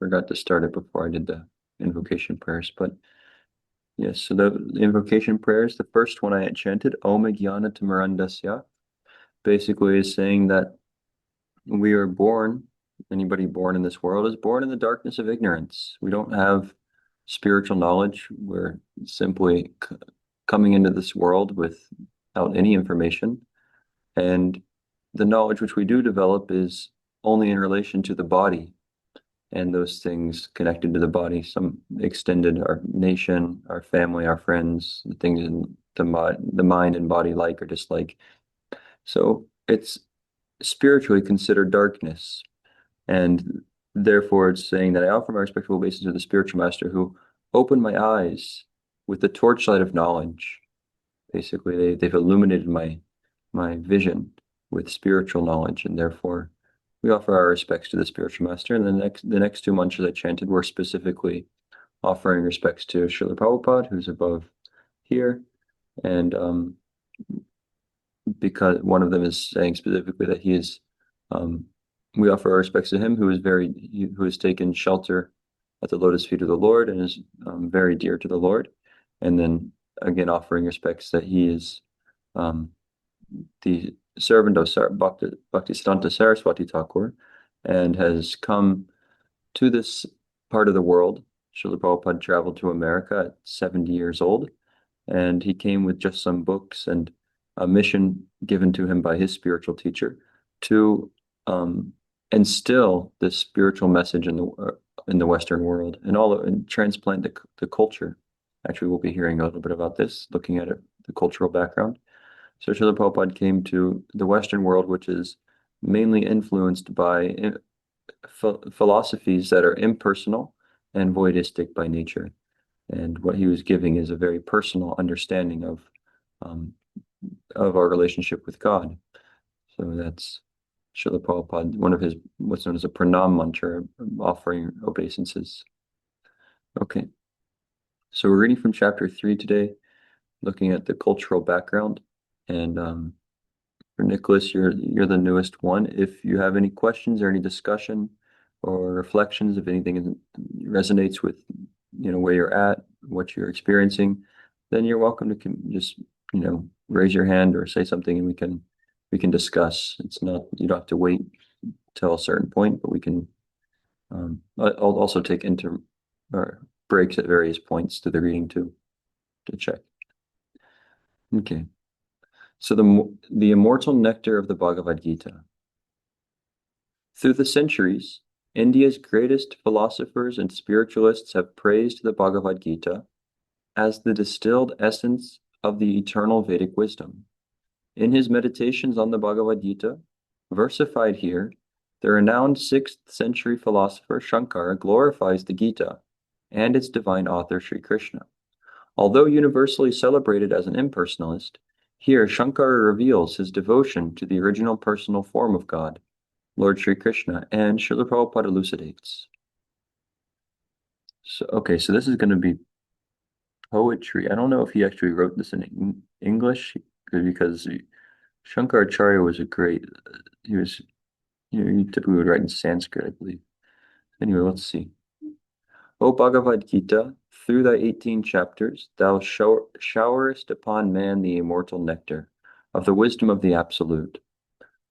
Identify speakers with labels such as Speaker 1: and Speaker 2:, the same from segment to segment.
Speaker 1: forgot to start it before I did the invocation prayers, but yes, so the invocation prayers, the first one I had chanted, Om Jnana Timirandasya, basically is saying that we are born, anybody born in this world is born in the darkness of ignorance. We don't have spiritual knowledge. We're simply coming into this world without any information. And the knowledge which we do develop is only in relation to the body and those things connected to the body, some extended, our nation, our family, our friends, the things in the mind and body like or dislike. So it's spiritually considered darkness. And therefore, it's saying that I offer my respectful obeisance to the spiritual master who opened my eyes with the torchlight of knowledge. Basically, they've illuminated my vision with spiritual knowledge, and therefore we offer our respects to the spiritual master. And the next two mantras I chanted were specifically offering respects to Srila Prabhupada, who's above here, and because one of them is saying specifically that he is, we offer our respects to him who has taken shelter at the lotus feet of the Lord and is very dear to the Lord. And then again, offering respects that he is the servant of Bhaktivedanta Saraswati Thakur and has come to this part of the world. Srila Prabhupada traveled to America at 70 years old, and he came with just some books and a mission given to him by his spiritual teacher to instill this spiritual message in the Western world and transplant the culture. Actually, we'll be hearing a little bit about this, looking at the cultural background. So Srila Prabhupada came to the Western world, which is mainly influenced by philosophies that are impersonal and voidistic by nature. And what he was giving is a very personal understanding of our relationship with God. So that's Srila Prabhupada, one of his what's known as a pranam mantra, offering obeisances. Okay. So we're reading from chapter 3 today, looking at the cultural background. And for Nicholas, you're the newest one. If you have any questions or any discussion or reflections, if anything resonates with where you're at, what you're experiencing, then you're welcome to just raise your hand or say something, and we can discuss. It's not, you don't have to wait till a certain point, but we can. I'll also take breaks at various points to the reading to check. Okay. So the immortal nectar of the Bhagavad Gita. Through the centuries, India's greatest philosophers and spiritualists have praised the Bhagavad Gita as the distilled essence of the eternal Vedic wisdom. In his meditations on the Bhagavad Gita, versified here, the renowned 6th century philosopher Shankara glorifies the Gita and its divine author Sri Krishna. Although universally celebrated as an impersonalist, here Shankara reveals his devotion to the original personal form of God, Lord Sri Krishna, and Srila Prabhupada elucidates. So this is going to be poetry. I don't know if he actually wrote this in English, because Shankaracharya was he typically would write in Sanskrit, I believe. Anyway, let's see. O Bhagavad Gita, through thy 18 chapters, thou showerest upon man the immortal nectar of the wisdom of the Absolute.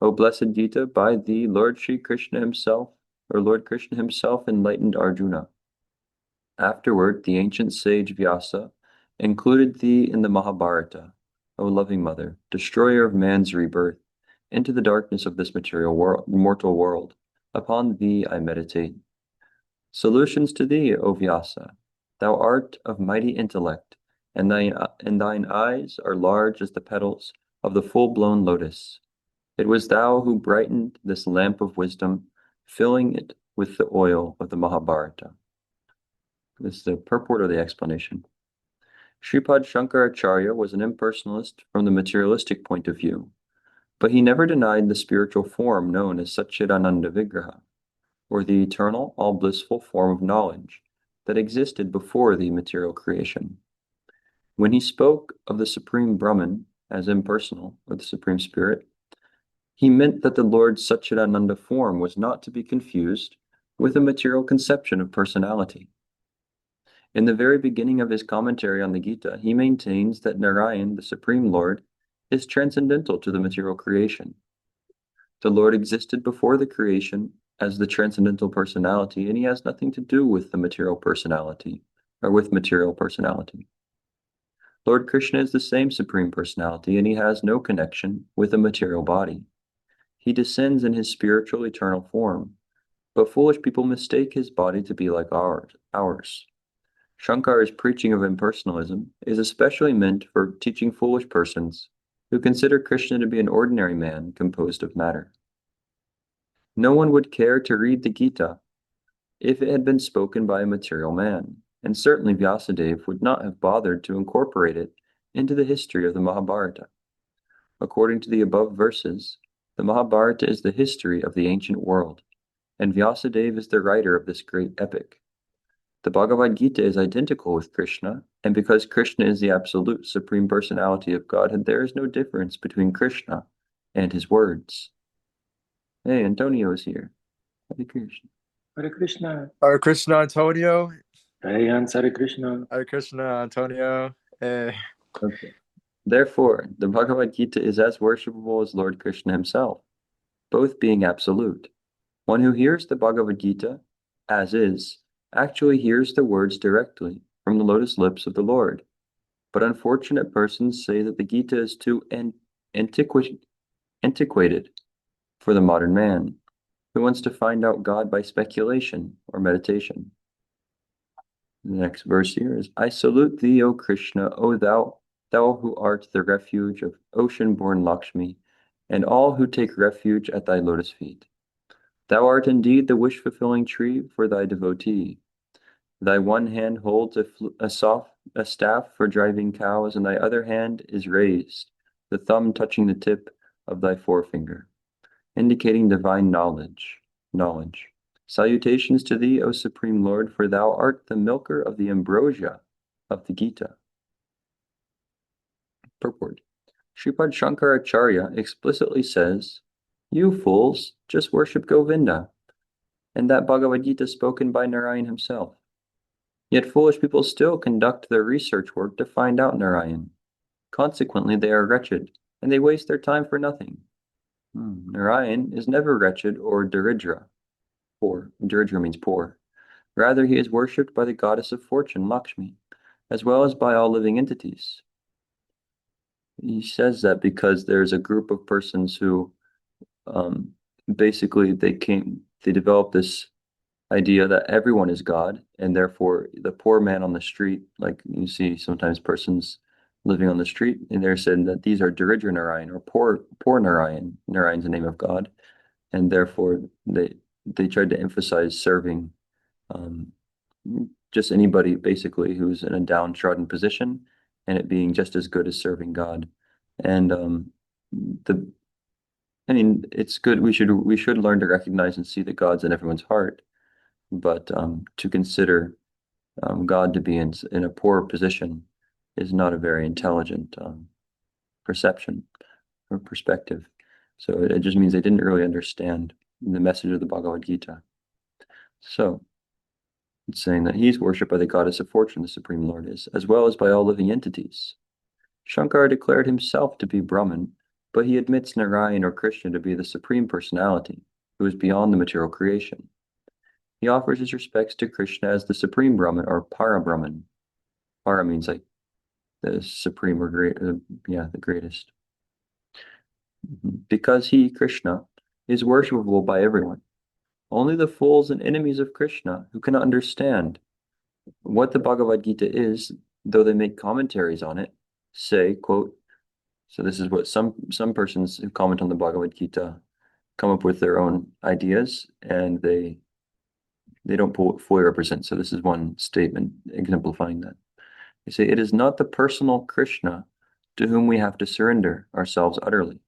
Speaker 1: O blessed Gita, by thee Lord Krishna himself enlightened Arjuna. Afterward, the ancient sage Vyasa included thee in the Mahabharata, O loving mother, destroyer of man's rebirth, into the darkness of this mortal world. Upon thee I meditate. Solutions to thee, O Vyasa. Thou art of mighty intellect, and thine eyes are large as the petals of the full-blown lotus. It was thou who brightened this lamp of wisdom, filling it with the oil of the Mahabharata. This is the purport of the explanation. Shripad Shankaracharya was an impersonalist from the materialistic point of view, but he never denied the spiritual form known as Satchidananda Vigraha, or the eternal, all-blissful form of knowledge that existed before the material creation. When he spoke of the Supreme Brahman as impersonal, or the Supreme Spirit, he meant that the Lord's Satchidananda form was not to be confused with a material conception of personality. In the very beginning of his commentary on the Gita, he maintains that Narayan, the Supreme Lord, is transcendental to the material creation. The Lord existed before the creation as the transcendental personality, and he has nothing to do with the material personality, or with material personality. Lord Krishna is the same Supreme Personality, and he has no connection with a material body. He descends in his spiritual eternal form, but foolish people mistake his body to be like ours. Shankara's preaching of impersonalism is especially meant for teaching foolish persons who consider Krishna to be an ordinary man composed of matter. No one would care to read the Gita if it had been spoken by a material man, and certainly Vyasadeva would not have bothered to incorporate it into the history of the Mahabharata. According to the above verses, the Mahabharata is the history of the ancient world, and Vyasadeva is the writer of this great epic. The Bhagavad Gita is identical with Krishna, and because Krishna is the absolute Supreme Personality of Godhead, there is no difference between Krishna and his words. Hey, Antonio is here. Hare Krishna.
Speaker 2: Hare Krishna.
Speaker 3: Hare Krishna, Antonio.
Speaker 2: Hare Hans, Hare Krishna.
Speaker 3: Hare Krishna, Antonio. Hey.
Speaker 1: Okay. Therefore, the Bhagavad Gita is as worshipable as Lord Krishna himself, both being absolute. One who hears the Bhagavad Gita, as is, actually hears the words directly from the lotus lips of the Lord. But unfortunate persons say that the Gita is too antiquated for the modern man, who wants to find out God by speculation or meditation. The next verse here is, I salute thee, O Krishna, O thou who art the refuge of ocean-born Lakshmi, and all who take refuge at thy lotus feet. Thou art indeed the wish-fulfilling tree for thy devotee. Thy one hand holds a staff for driving cows, and thy other hand is raised, the thumb touching the tip of thy forefinger, indicating divine knowledge. Salutations to thee, O Supreme Lord, for thou art the milker of the ambrosia of the Gita. Purport. Sripad Shankaracharya explicitly says, you fools, just worship Govinda, and that Bhagavad Gita spoken by Narayan himself. Yet foolish people still conduct their research work to find out Narayan. Consequently, they are wretched, and they waste their time for nothing. Narayan is never wretched or daridra. Poor. Daridra means poor. Rather, he is worshipped by the goddess of fortune, Lakshmi, as well as by all living entities. He says that because there's a group of persons who basically they developed this idea that everyone is God, and therefore the poor man on the street, like you see sometimes persons living on the street, and they're saying that these are Daridra Narayan or poor Narayan. Narayan's the name of God, and therefore they tried to emphasize serving just anybody basically who's in a downtrodden position, and it being just as good as serving God. And it's good. We should learn to recognize and see that God's in everyone's heart, but to consider God to be in a poor position is not a very intelligent perception or perspective. So it just means they didn't really understand the message of the Bhagavad Gita. So it's saying that he's worshipped by the goddess of fortune, the Supreme Lord is, as well as by all living entities. Shankara declared himself to be Brahman, but he admits Narayan or Krishna to be the Supreme Personality, who is beyond the material creation. He offers his respects to Krishna as the Supreme Brahman or Para Brahman. Para means like the supreme or great, the greatest. Because he, Krishna, is worshipable by everyone. Only the fools and enemies of Krishna who cannot understand what the Bhagavad Gita is, though they make commentaries on it, say, quote, so this is what some persons who comment on the Bhagavad Gita come up with their own ideas, and they don't fully represent. So this is one statement exemplifying that. They say, it is not the personal Krishna to whom we have to surrender ourselves utterly,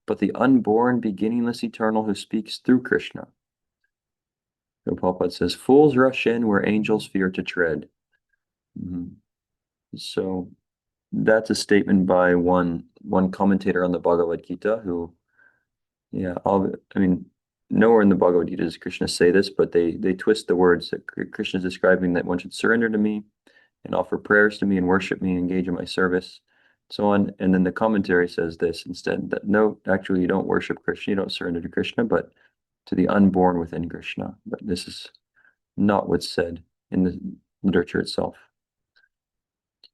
Speaker 1: but the unborn, beginningless, eternal who speaks through Krishna. So Prabhupada says, fools rush in where angels fear to tread. So that's a statement by one commentator on the Bhagavad Gita who, nowhere in the Bhagavad Gita does Krishna say this, but they twist the words that Krishna is describing that one should surrender to me and offer prayers to me and worship me, engage in my service, so on. And then the commentary says this instead, that no, actually you don't worship Krishna, you don't surrender to Krishna, but to the unborn within Krishna. But this is not what's said in the literature itself.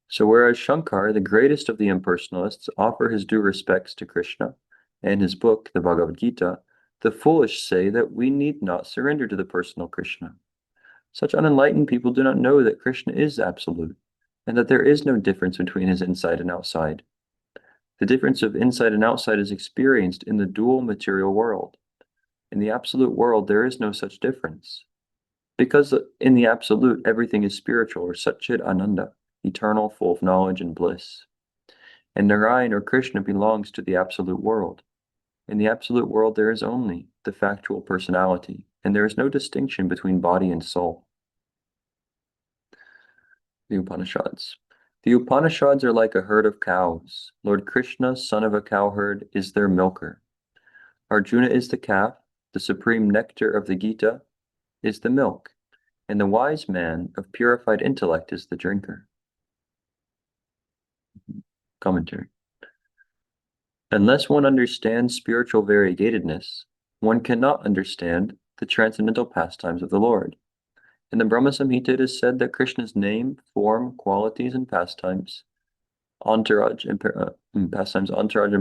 Speaker 1: So whereas Shankar, the greatest of the impersonalists, offer his due respects to Krishna and his book, the Bhagavad Gita, the foolish say that we need not surrender to the personal Krishna. Such unenlightened people do not know that Krishna is absolute, and that there is no difference between his inside and outside. The difference of inside and outside is experienced in the dual material world. In the absolute world, there is no such difference. Because in the absolute, everything is spiritual, or Satchit Ananda, eternal, full of knowledge and bliss. And Narayan or Krishna belongs to the absolute world. In the absolute world, there is only the factual personality, and there is no distinction between body and soul. The Upanishads. The Upanishads are like a herd of cows. Lord Krishna, son of a cowherd, is their milker. Arjuna is the calf. The supreme nectar of the Gita is the milk, and the wise man of purified intellect is the drinker. Commentary. Unless one understands spiritual variegatedness, one cannot understand the transcendental pastimes of the Lord. In the Brahma Samhita, it is said that Krishna's name, form, qualities, and pastimes, entourage and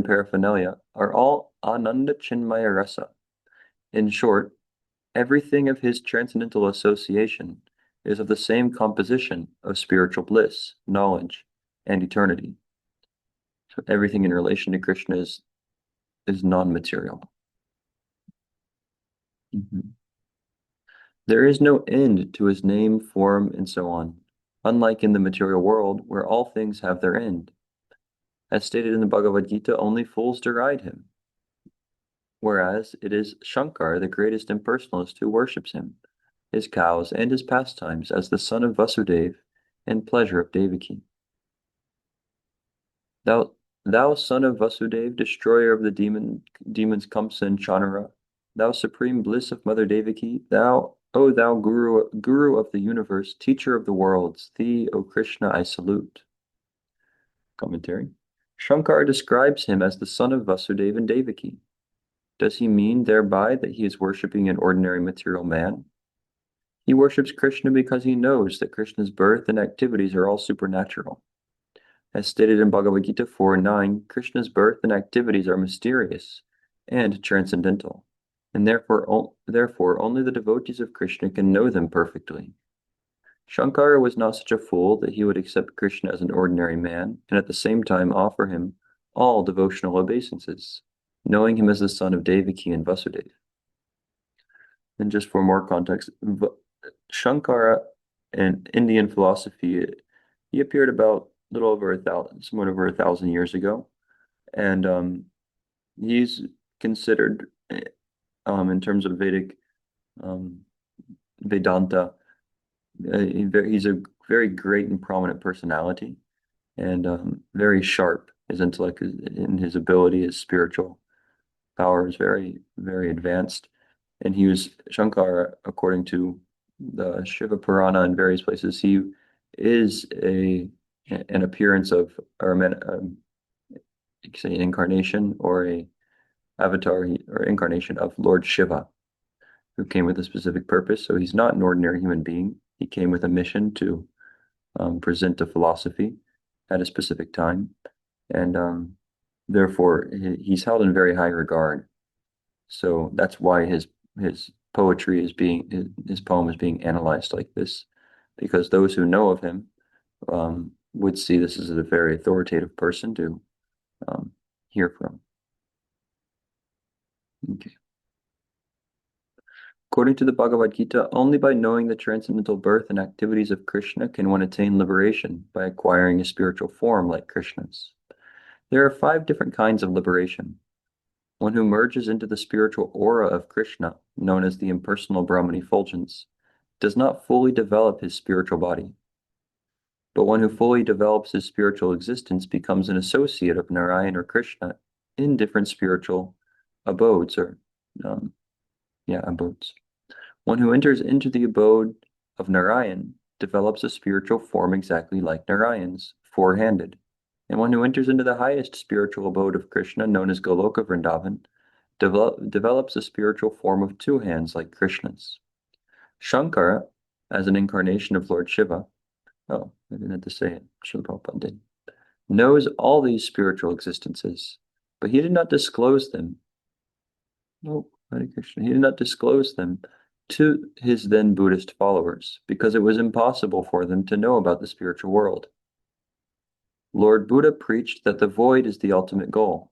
Speaker 1: paraphernalia are all Ananda Chinmaya Rasa. In short, everything of his transcendental association is of the same composition of spiritual bliss, knowledge, and eternity. So everything in relation to Krishna is non-material. There is no end to his name, form, and so on, unlike in the material world where all things have their end. As stated in the Bhagavad Gita, only fools deride him, whereas it is Shankar, the greatest impersonalist, who worships him, his cows, and his pastimes as the son of Vasudeva and pleasure of Devaki. Thou son of Vasudeva, destroyer of the demons Kamsa and Chanara, thou supreme bliss of Mother Devaki, thou Guru of the universe, teacher of the worlds, thee, O Krishna, I salute. Commentary. Shankar describes him as the son of Vasudeva and Devaki. Does he mean thereby that he is worshipping an ordinary material man? He worships Krishna because he knows that Krishna's birth and activities are all supernatural. As stated in Bhagavad Gita 4:9, Krishna's birth and activities are mysterious and transcendental, and therefore only the devotees of Krishna can know them perfectly. Shankara was not such a fool that he would accept Krishna as an ordinary man and at the same time offer him all devotional obeisances, knowing him as the son of Devaki and Vasudeva. And just for more context, Shankara in Indian philosophy, he appeared about somewhat over 1,000 years ago, and he's considered, in terms of Vedic Vedanta, he's a very great and prominent personality, and very sharp. His intellect and his ability, his spiritual power is very, very advanced. And he was Shankara, according to the Shiva Purana and various places, he is an appearance of, or you could say an incarnation or a avatar or incarnation of Lord Shiva, who came with a specific purpose. So he's not an ordinary human being. He came with a mission to present a philosophy at a specific time, and therefore he's held in very high regard. So that's why his poetry is his poem is being analyzed like this, because those who know of him would see this as a very authoritative person to hear from. Okay. According to the Bhagavad Gita, only by knowing the transcendental birth and activities of Krishna can one attain liberation by acquiring a spiritual form like Krishna's. There are 5 different kinds of liberation. One who merges into the spiritual aura of Krishna, known as the impersonal Brahman effulgence, does not fully develop his spiritual body. But one who fully develops his spiritual existence becomes an associate of Narayan or Krishna in different spiritual abodes or abodes. One who enters into the abode of Narayan develops a spiritual form exactly like Narayan's, four-handed. And one who enters into the highest spiritual abode of Krishna, known as Goloka Vrindavan, develops a spiritual form of two hands like Krishna's. Shankara, as an incarnation of Lord Shiva, I didn't have to say it, Srila Prabhupada did, knows all these spiritual existences, but he did not disclose them. Hare Krishna. He did not disclose them to his then Buddhist followers because it was impossible for them to know about the spiritual world. Lord Buddha preached that the void is the ultimate goal.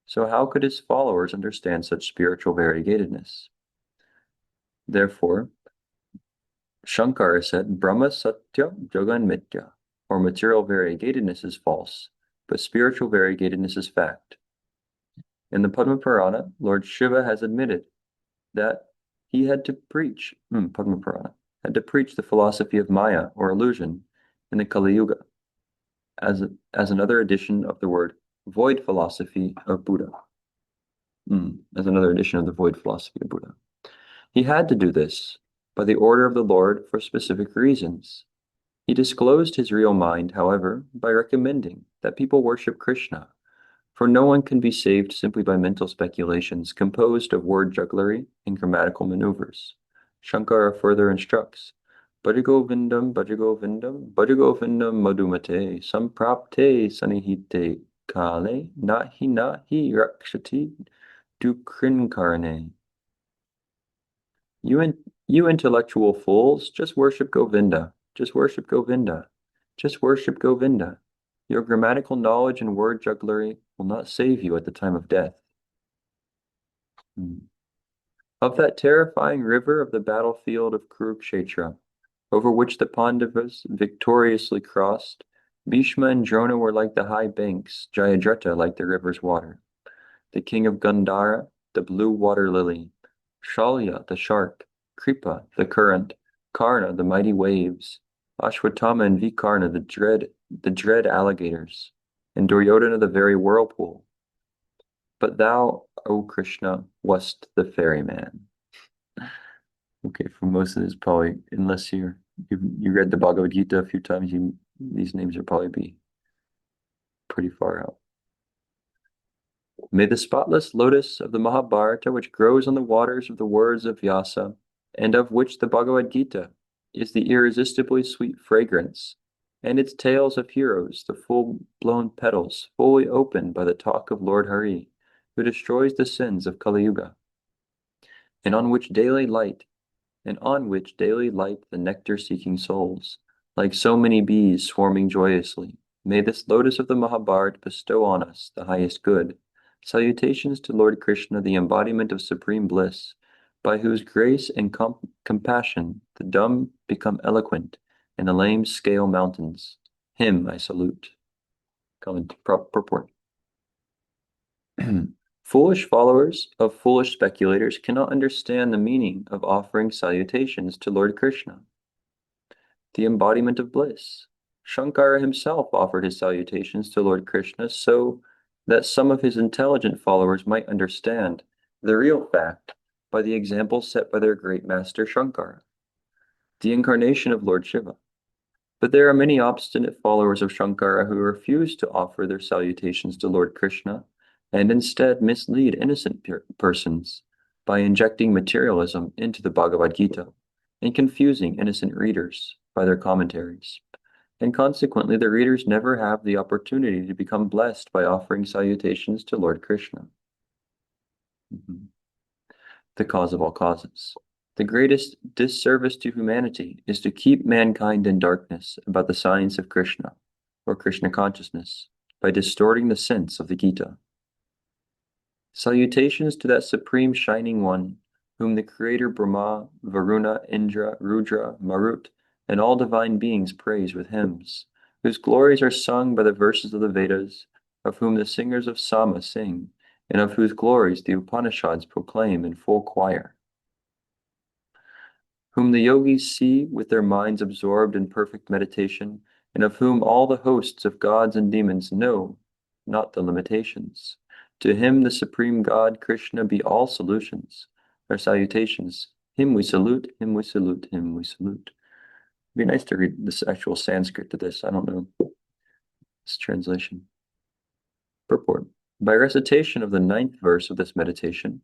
Speaker 1: So how could his followers understand such spiritual variegatedness? Therefore, Shankara said, Brahma Satya Jagan Mitya, or material variegatedness is false, but spiritual variegatedness is fact. In the Padma Purana, Lord Shiva has admitted that he had to preach, Padma Purana, had to preach the philosophy of Maya, or illusion, in the Kali Yuga, as another edition of the word void philosophy of Buddha. As another edition of the void philosophy of Buddha. He had to do this by the order of the Lord for specific reasons. He disclosed his real mind, however, by recommending that people worship Krishna, for no one can be saved simply by mental speculations composed of word jugglery and grammatical maneuvers. Shankara further instructs, Bhajagovindam, Bhajagovindam, Bhajagovindam madhumate, samprapte sanihite kale, nahi rakshati dukrinkarne. You intellectual fools, just worship Govinda. Just worship Govinda. Just worship Govinda. Your grammatical knowledge and word jugglery will not save you at the time of death. Of that terrifying river of the battlefield of Kurukshetra, over which the Pandavas victoriously crossed, Bhishma and Drona were like the high banks, Jayadratha like the river's water. The king of Gandhara, the blue water lily, Shalya, the shark, Kripa, the current, Karna, the mighty waves, Ashwatthama and Vikarna, the dread alligators, and Duryodhana, the very whirlpool. But thou, O Krishna, wast the ferryman. Okay, for most of this, probably, unless you read the Bhagavad Gita a few times, these names will probably be pretty far out. May the spotless lotus of the Mahabharata, which grows on the waters of the words of Vyasa, and of which the Bhagavad Gita is the irresistibly sweet fragrance, and its tales of heroes, the full-blown petals, fully opened by the talk of Lord Hari, who destroys the sins of Kali Yuga, and on which daily light the nectar-seeking souls, like so many bees swarming joyously. May this lotus of the Mahabharata bestow on us the highest good. Salutations to Lord Krishna, the embodiment of supreme bliss, by whose grace and compassion the dumb become eloquent and the lame scale mountains. Him I salute. Comment purport. Foolish followers of foolish speculators cannot understand the meaning of offering salutations to Lord Krishna, the embodiment of bliss. Shankara himself offered his salutations to Lord Krishna so that some of his intelligent followers might understand the real fact by the example set by their great master Shankara, the incarnation of Lord Shiva. But there are many obstinate followers of Shankara who refuse to offer their salutations to Lord Krishna and instead mislead innocent persons by injecting materialism into the Bhagavad Gita and confusing innocent readers by their commentaries. And consequently, the readers never have the opportunity to become blessed by offering salutations to Lord Krishna. The cause of all causes. The greatest disservice to humanity is to keep mankind in darkness about the science of Krishna, or Krishna consciousness, by distorting the sense of the Gita. Salutations to that supreme shining one, whom the creator Brahma, Varuna, Indra, Rudra, Marut, and all divine beings praise with hymns, whose glories are sung by the verses of the Vedas, of whom the singers of Sama sing, and of whose glories the Upanishads proclaim in full choir, whom the yogis see with their minds absorbed in perfect meditation, and of whom all the hosts of gods and demons know not the limitations. To him, the supreme God, Krishna, be all solutions, our salutations. Him we salute, him we salute, him we salute. It'd be nice to read this actual Sanskrit to this. I don't know this translation. Purport. By recitation of the 9th verse of this meditation,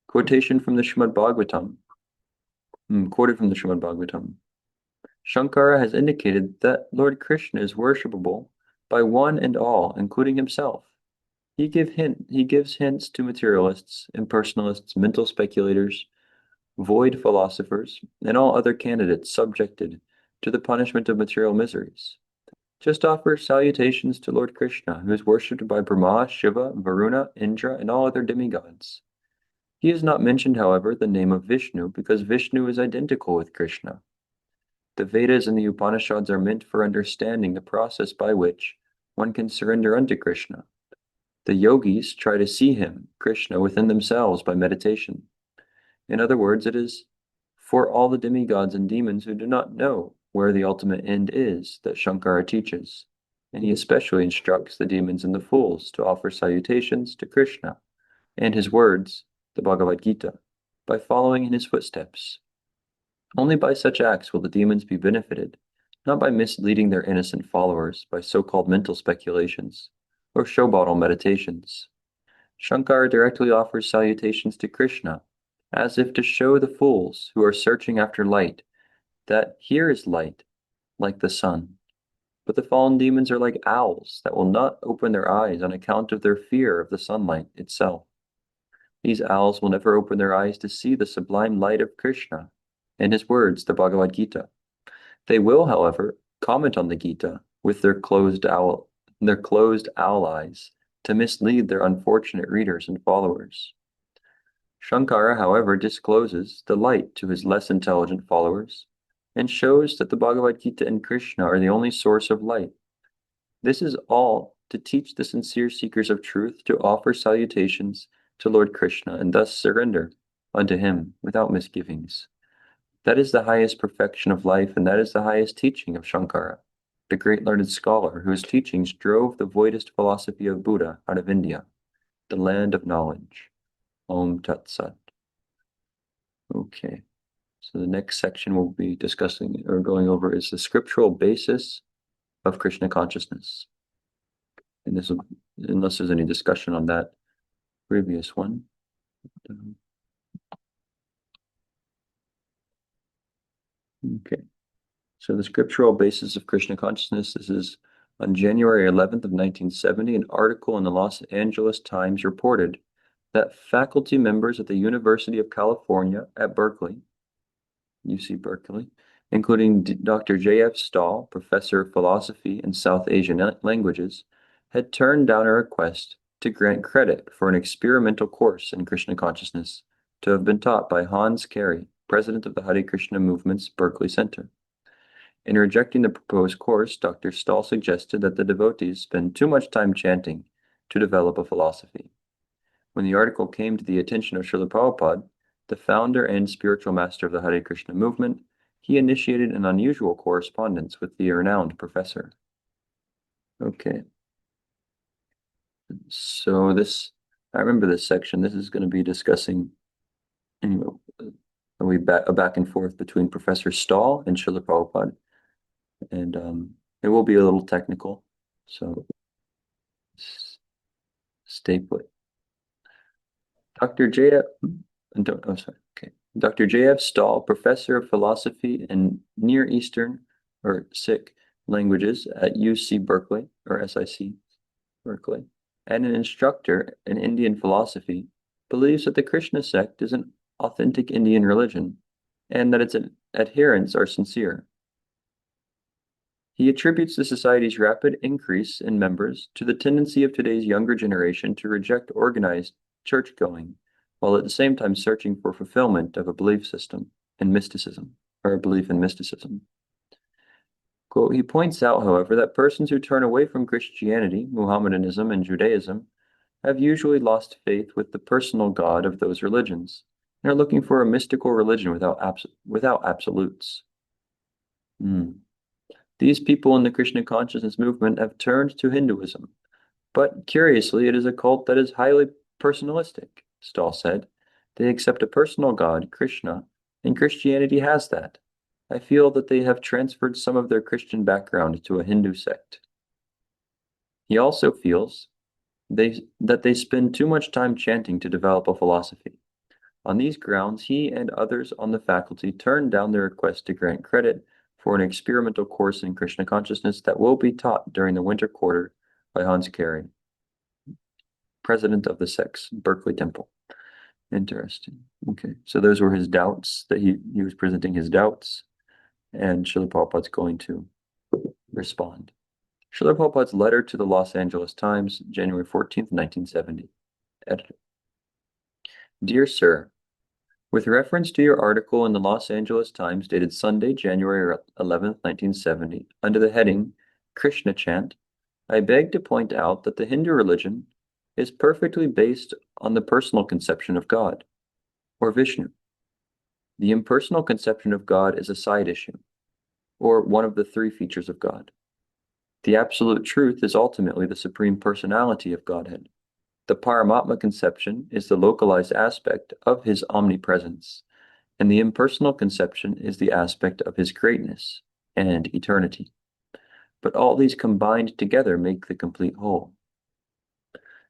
Speaker 1: quotation from the Srimad Bhagavatam, quoted from the Srimad Bhagavatam, Shankara has indicated that Lord Krishna is worshipable by one and all, including himself. He gives hints to materialists, impersonalists, mental speculators, void philosophers, and all other candidates subjected to the punishment of material miseries. Just offer salutations to Lord Krishna, who is worshipped by Brahma, Shiva, Varuna, Indra, and all other demigods. He has not mentioned, however, the name of Vishnu, because Vishnu is identical with Krishna. The Vedas and the Upanishads are meant for understanding the process by which one can surrender unto Krishna. The yogis try to see him, Krishna, within themselves by meditation. In other words, it is for all the demigods and demons who do not know where the ultimate end is that Shankara teaches, and he especially instructs the demons and the fools to offer salutations to Krishna and his words, the Bhagavad Gita, by following in his footsteps. Only by such acts will the demons be benefited, not by misleading their innocent followers by so-called mental speculations or show-bottle meditations. Shankara directly offers salutations to Krishna, as if to show the fools who are searching after light that here is light, like the sun. But the fallen demons are like owls that will not open their eyes on account of their fear of the sunlight itself. These owls will never open their eyes to see the sublime light of Krishna and his words, the Bhagavad Gita. They will, however, comment on the Gita with their closed owl eyes to mislead their unfortunate readers and followers. Shankara, however, discloses the light to his less intelligent followers and shows that the Bhagavad Gita and Krishna are the only source of light. This is all to teach the sincere seekers of truth to offer salutations to Lord Krishna and thus surrender unto him without misgivings. That is the highest perfection of life, and that is the highest teaching of Shankara, the great learned scholar whose teachings drove the voidist philosophy of Buddha out of India, the land of knowledge. Om Tat Sat. Okay. So the next section we'll be discussing or going over is the scriptural basis of Krishna consciousness. And this will, unless there's any discussion on that previous one. Okay. So the scriptural basis of Krishna consciousness, this is on January 11th of 1970, an article in the Los Angeles Times reported that faculty members at the University of California at Berkeley, UC Berkeley, including Dr. J.F. Stahl, professor of philosophy and South Asian languages, had turned down a request to grant credit for an experimental course in Krishna consciousness to have been taught by Hans Carey, president of the Hare Krishna Movement's Berkeley Center. In rejecting the proposed course, Dr. Stahl suggested that the devotees spend too much time chanting to develop a philosophy. When the article came to the attention of Srila Prabhupada, the founder and spiritual master of the Hare Krishna movement, he initiated an unusual correspondence with the renowned professor. Okay. So I remember this section. This is going to be discussing, anyway, a back and forth between Professor Stahl and Srila Prabhupada. And it will be a little technical, so stay put. Dr. J.F. Dr. J.F. Stahl, professor of philosophy and Near Eastern or Sikh languages at UC Berkeley or SIC Berkeley, and an instructor in Indian philosophy, believes that the Krishna sect is an authentic Indian religion and that its adherents are sincere. He attributes the society's rapid increase in members to the tendency of today's younger generation to reject organized church-going, while at the same time searching for fulfillment of a belief system in mysticism, or a belief in mysticism. Quote, he points out, however, that persons who turn away from Christianity, Mohammedanism, and Judaism have usually lost faith with the personal God of those religions and are looking for a mystical religion without absolutes. These people in the Krishna consciousness movement have turned to Hinduism, but curiously, it is a cult that is highly personalistic, Stahl said, They accept a personal God, Krishna, and Christianity has that. I feel that they have transferred some of their Christian background to a Hindu sect. He also feels that they spend too much time chanting to develop a philosophy. On these grounds, he and others on the faculty turned down their request to grant credit for an experimental course in Krishna consciousness that will be taught during the winter quarter by Hans Kering, president of the sect's Berkeley Temple. Interesting. Okay, so those were his doubts, that he was presenting his doubts, and Srila Prabhupada's going to respond. Srila Prabhupada's letter to the Los Angeles Times, January 14th, 1970. Editor. Dear Sir, with reference to your article in the Los Angeles Times dated Sunday, January 11th, 1970, under the heading Krishna Chant, I beg to point out that the Hindu religion is perfectly based on the personal conception of God, or Vishnu. The impersonal conception of God is a side issue, or one of the three features of God. The absolute truth is ultimately the supreme personality of Godhead. The Paramatma conception is the localized aspect of his omnipresence, and the impersonal conception is the aspect of his greatness and eternity. But all these combined together make the complete whole.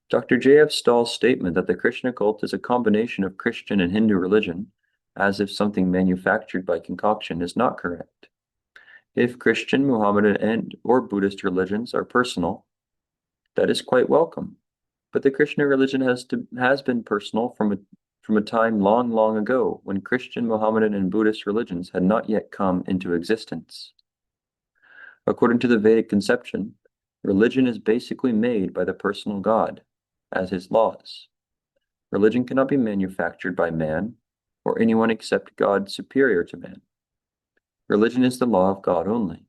Speaker 1: Dr. J.F. Stahl's statement that the Krishna cult is a combination of Christian and Hindu religion, as if something manufactured by concoction, is not correct. If Christian, Muhammadan, or Buddhist religions are personal, that is quite welcome. But the Krishna religion has been personal from a time long, long ago, when Christian, Muhammadan, and Buddhist religions had not yet come into existence. According to the Vedic conception, religion is basically made by the personal God, as his laws. Religion cannot be manufactured by man, or anyone except God superior to man. Religion is the law of God only.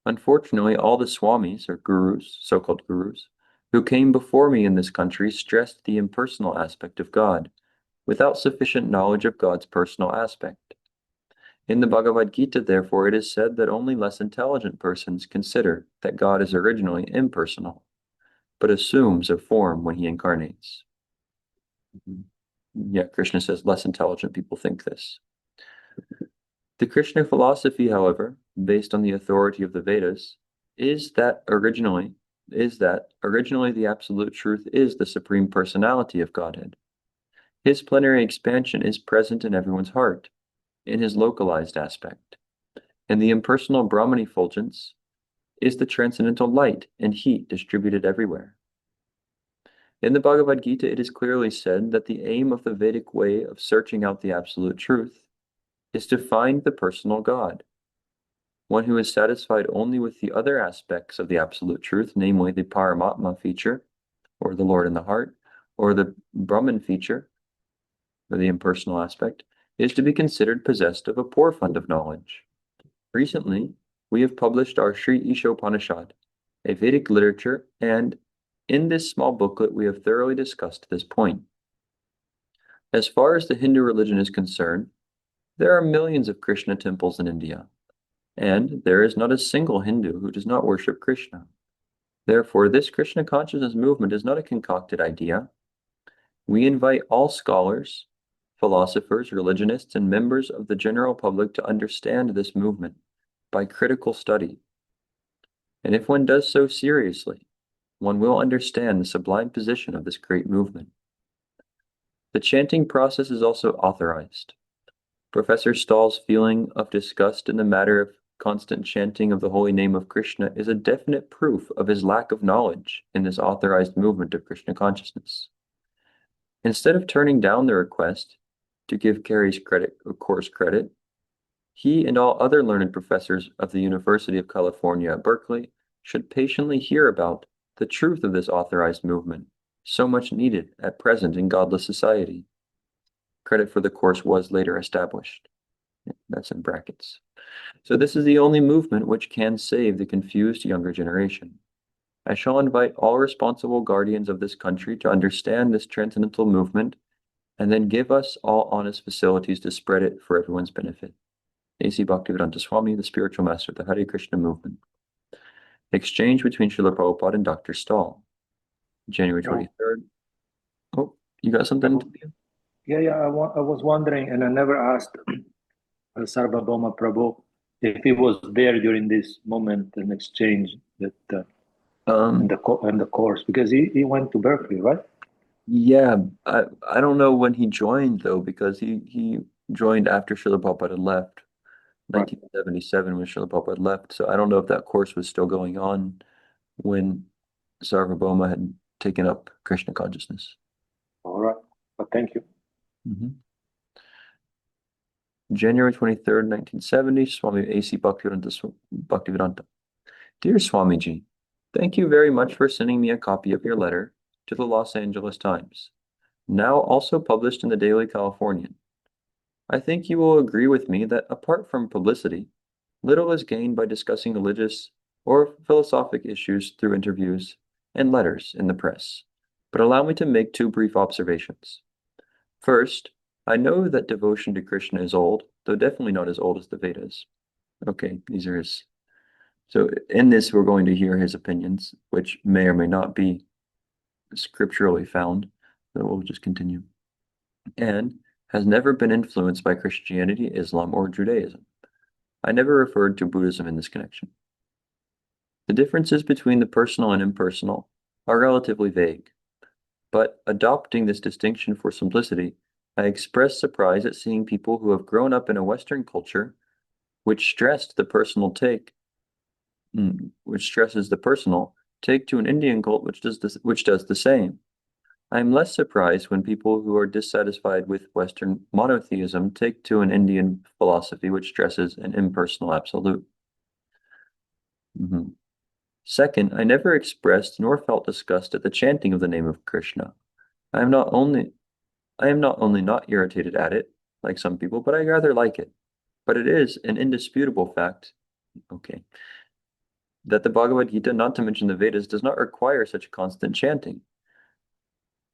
Speaker 1: Unfortunately, all the swamis, or gurus, so-called gurus, who came before me in this country stressed the impersonal aspect of God, without sufficient knowledge of God's personal aspect. In the Bhagavad Gita, therefore, it is said that only less intelligent persons consider that God is originally impersonal, but assumes a form when he incarnates. Yeah, Krishna says less intelligent people think this. The Krishna philosophy, however, based on the authority of the Vedas, is that originally the absolute truth is the supreme personality of Godhead. His plenary expansion is present in everyone's heart, in his localized aspect. And the impersonal Brahman effulgence is the transcendental light and heat distributed everywhere. In the Bhagavad Gita, it is clearly said that the aim of the Vedic way of searching out the absolute truth is to find the personal God, one who is satisfied only with the other aspects of the absolute truth, namely the Paramatma feature, or the Lord in the heart, or the Brahman feature, or the impersonal aspect, is to be considered possessed of a poor fund of knowledge. Recently, we have published our Sri Ishopanishad, a Vedic literature, and in this small booklet we have thoroughly discussed this point. As far as the Hindu religion is concerned, there are millions of Krishna temples in India, and there is not a single Hindu who does not worship Krishna. Therefore, this Krishna consciousness movement is not a concocted idea. We invite all scholars, philosophers, religionists, and members of the general public to understand this movement by critical study. And if one does so seriously, one will understand the sublime position of this great movement. The chanting process is also authorized. Professor Stahl's feeling of disgust in the matter of constant chanting of the holy name of Krishna is a definite proof of his lack of knowledge in this authorized movement of Krishna consciousness. Instead of turning down the request to give Carey's course credit, he and all other learned professors of the University of California at Berkeley should patiently hear about the truth of this authorized movement, so much needed at present in godless society. Credit for the course was later established. That's in brackets. So this is the only movement which can save the confused younger generation. I shall invite all responsible guardians of this country to understand this transcendental movement and then give us all honest facilities to spread it for everyone's benefit. A.C. Bhaktivedanta Swami, the spiritual master of the Hare Krishna movement. Exchange between Srila Prabhupada and Dr. Stahl. January 23rd. Oh, you got something?
Speaker 2: I was wondering, and I never asked Sarvabhauma Prabhu if he was there during this moment and exchange that in the course, because he went to Berkeley, right?
Speaker 1: Yeah, I don't know when he joined though, because he joined after Srila Prabhupada left,
Speaker 2: Right.
Speaker 1: 1977 when Srila Prabhupada left. So I don't know if that course was still going on when Sarvabhauma had taken up Krishna consciousness.
Speaker 2: All right. But thank you.
Speaker 1: Mhm. January 23rd, 1970, Swami A.C. Bhaktivedanta. Dear Swamiji, thank you very much for sending me a copy of your letter to the Los Angeles Times, now also published in the Daily Californian. I think you will agree with me that apart from publicity, little is gained by discussing religious or philosophic issues through interviews and letters in the press. But allow me to make two brief observations. First, I know that devotion to Krishna is old, though definitely not as old as the Vedas. Okay, these are his. So in this, we're going to hear his opinions, which may or may not be scripturally found. So we'll just continue. And has never been influenced by Christianity, Islam, or Judaism. I never referred to Buddhism in this connection. The differences between the personal and impersonal are relatively vague, but adopting this distinction for simplicity, I express surprise at seeing people who have grown up in a Western culture which stressed the personal take, which stresses the personal, take to an Indian cult which does the same. I am less surprised when people who are dissatisfied with Western monotheism take to an Indian philosophy which stresses an impersonal absolute. Second, I never expressed nor felt disgust at the chanting of the name of Krishna. I am not only not irritated at it, like some people, but I rather like it. But it is an indisputable fact, okay, that the Bhagavad Gita, not to mention the Vedas, does not require such constant chanting.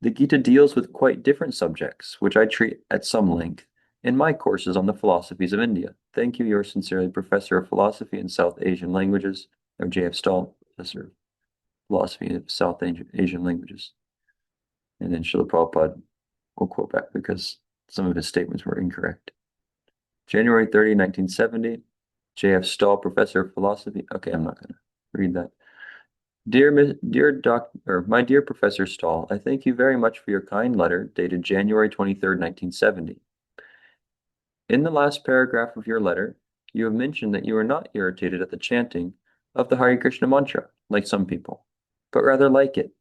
Speaker 1: The Gita deals with quite different subjects, which I treat at some length in my courses on the philosophies of India. Thank you, yours sincerely, Professor of Philosophy in South Asian Languages, or J.F. Stahl, Professor of Philosophy of South Asian Languages. And then Srila Prabhupada will quote back because some of his statements were incorrect. January 30, 1970, J.F. Stahl, Professor of Philosophy. Okay, I'm not going to read that. My dear Professor Stahl, I thank you very much for your kind letter dated January 23rd, 1970. In the last paragraph of your letter, you have mentioned that you are not irritated at the chanting of the Hare Krishna mantra, like some people, but rather like it.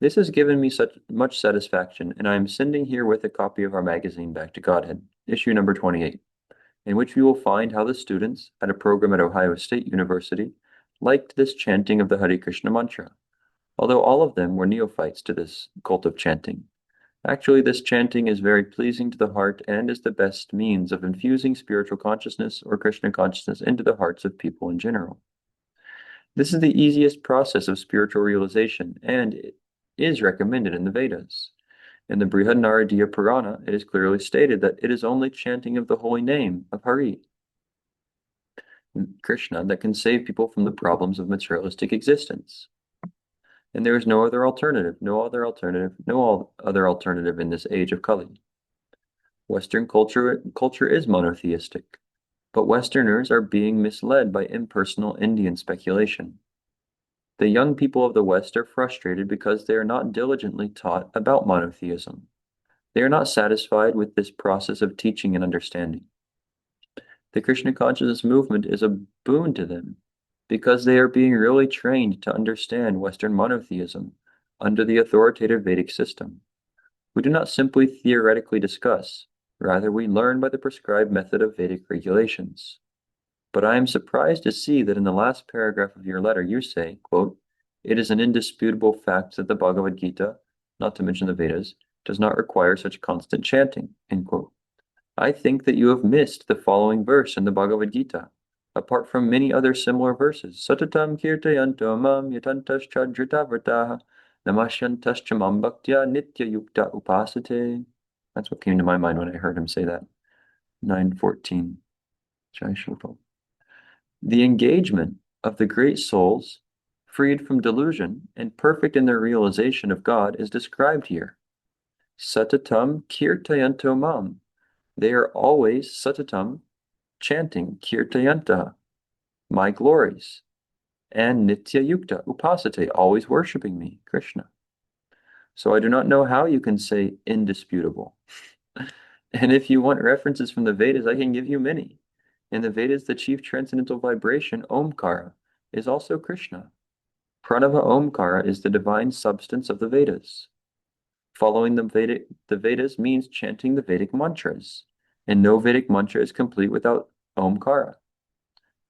Speaker 1: This has given me such much satisfaction, and I am sending herewith a copy of our magazine Back to Godhead, issue number 28, in which you will find how the students at a program at Ohio State University liked this chanting of the Hare Krishna mantra, although all of them were neophytes to this cult of chanting. Actually, this chanting is very pleasing to the heart and is the best means of infusing spiritual consciousness or Krishna consciousness into the hearts of people in general. This is the easiest process of spiritual realization and it is recommended in the Vedas. In the Brihadaranyaka Purana, it is clearly stated that it is only chanting of the holy name of Hari, Krishna, that can save people from the problems of materialistic existence. And there is no other alternative in this age of Kali. Western culture is monotheistic, but Westerners are being misled by impersonal Indian speculation. The young people of the West are frustrated because they are not diligently taught about monotheism. They are not satisfied with this process of teaching and understanding. The Krishna consciousness movement is a boon to them because they are being really trained to understand Western monotheism under the authoritative Vedic system. We do not simply theoretically discuss, rather we learn by the prescribed method of Vedic regulations. But I am surprised to see that in the last paragraph of your letter you say, quote, "It is an indisputable fact that the Bhagavad Gita, not to mention the Vedas, does not require such constant chanting," end quote. I think that you have missed the following verse in the Bhagavad Gita, apart from many other similar verses. Satatam kirtayanto mam yatantascha dhritavrataha namasyantascha mam bhaktya nitya yukta upasate. That's what came to my mind when I heard him say that. 9:14. Jai Shri. The engagement of the great souls, freed from delusion and perfect in their realization of God, is described here. Satatam kirtayanto mam. They are always satatam, chanting kirtayanta, my glories, and nitya yukta, upasate, always worshiping me, Krishna. So I do not know how you can say indisputable. And if you want references from the Vedas, I can give you many. In the Vedas, the chief transcendental vibration, Omkara, is also Krishna. Pranava Omkara is the divine substance of the Vedas. Following the Vedas means chanting the Vedic mantras, and no Vedic mantra is complete without Omkara.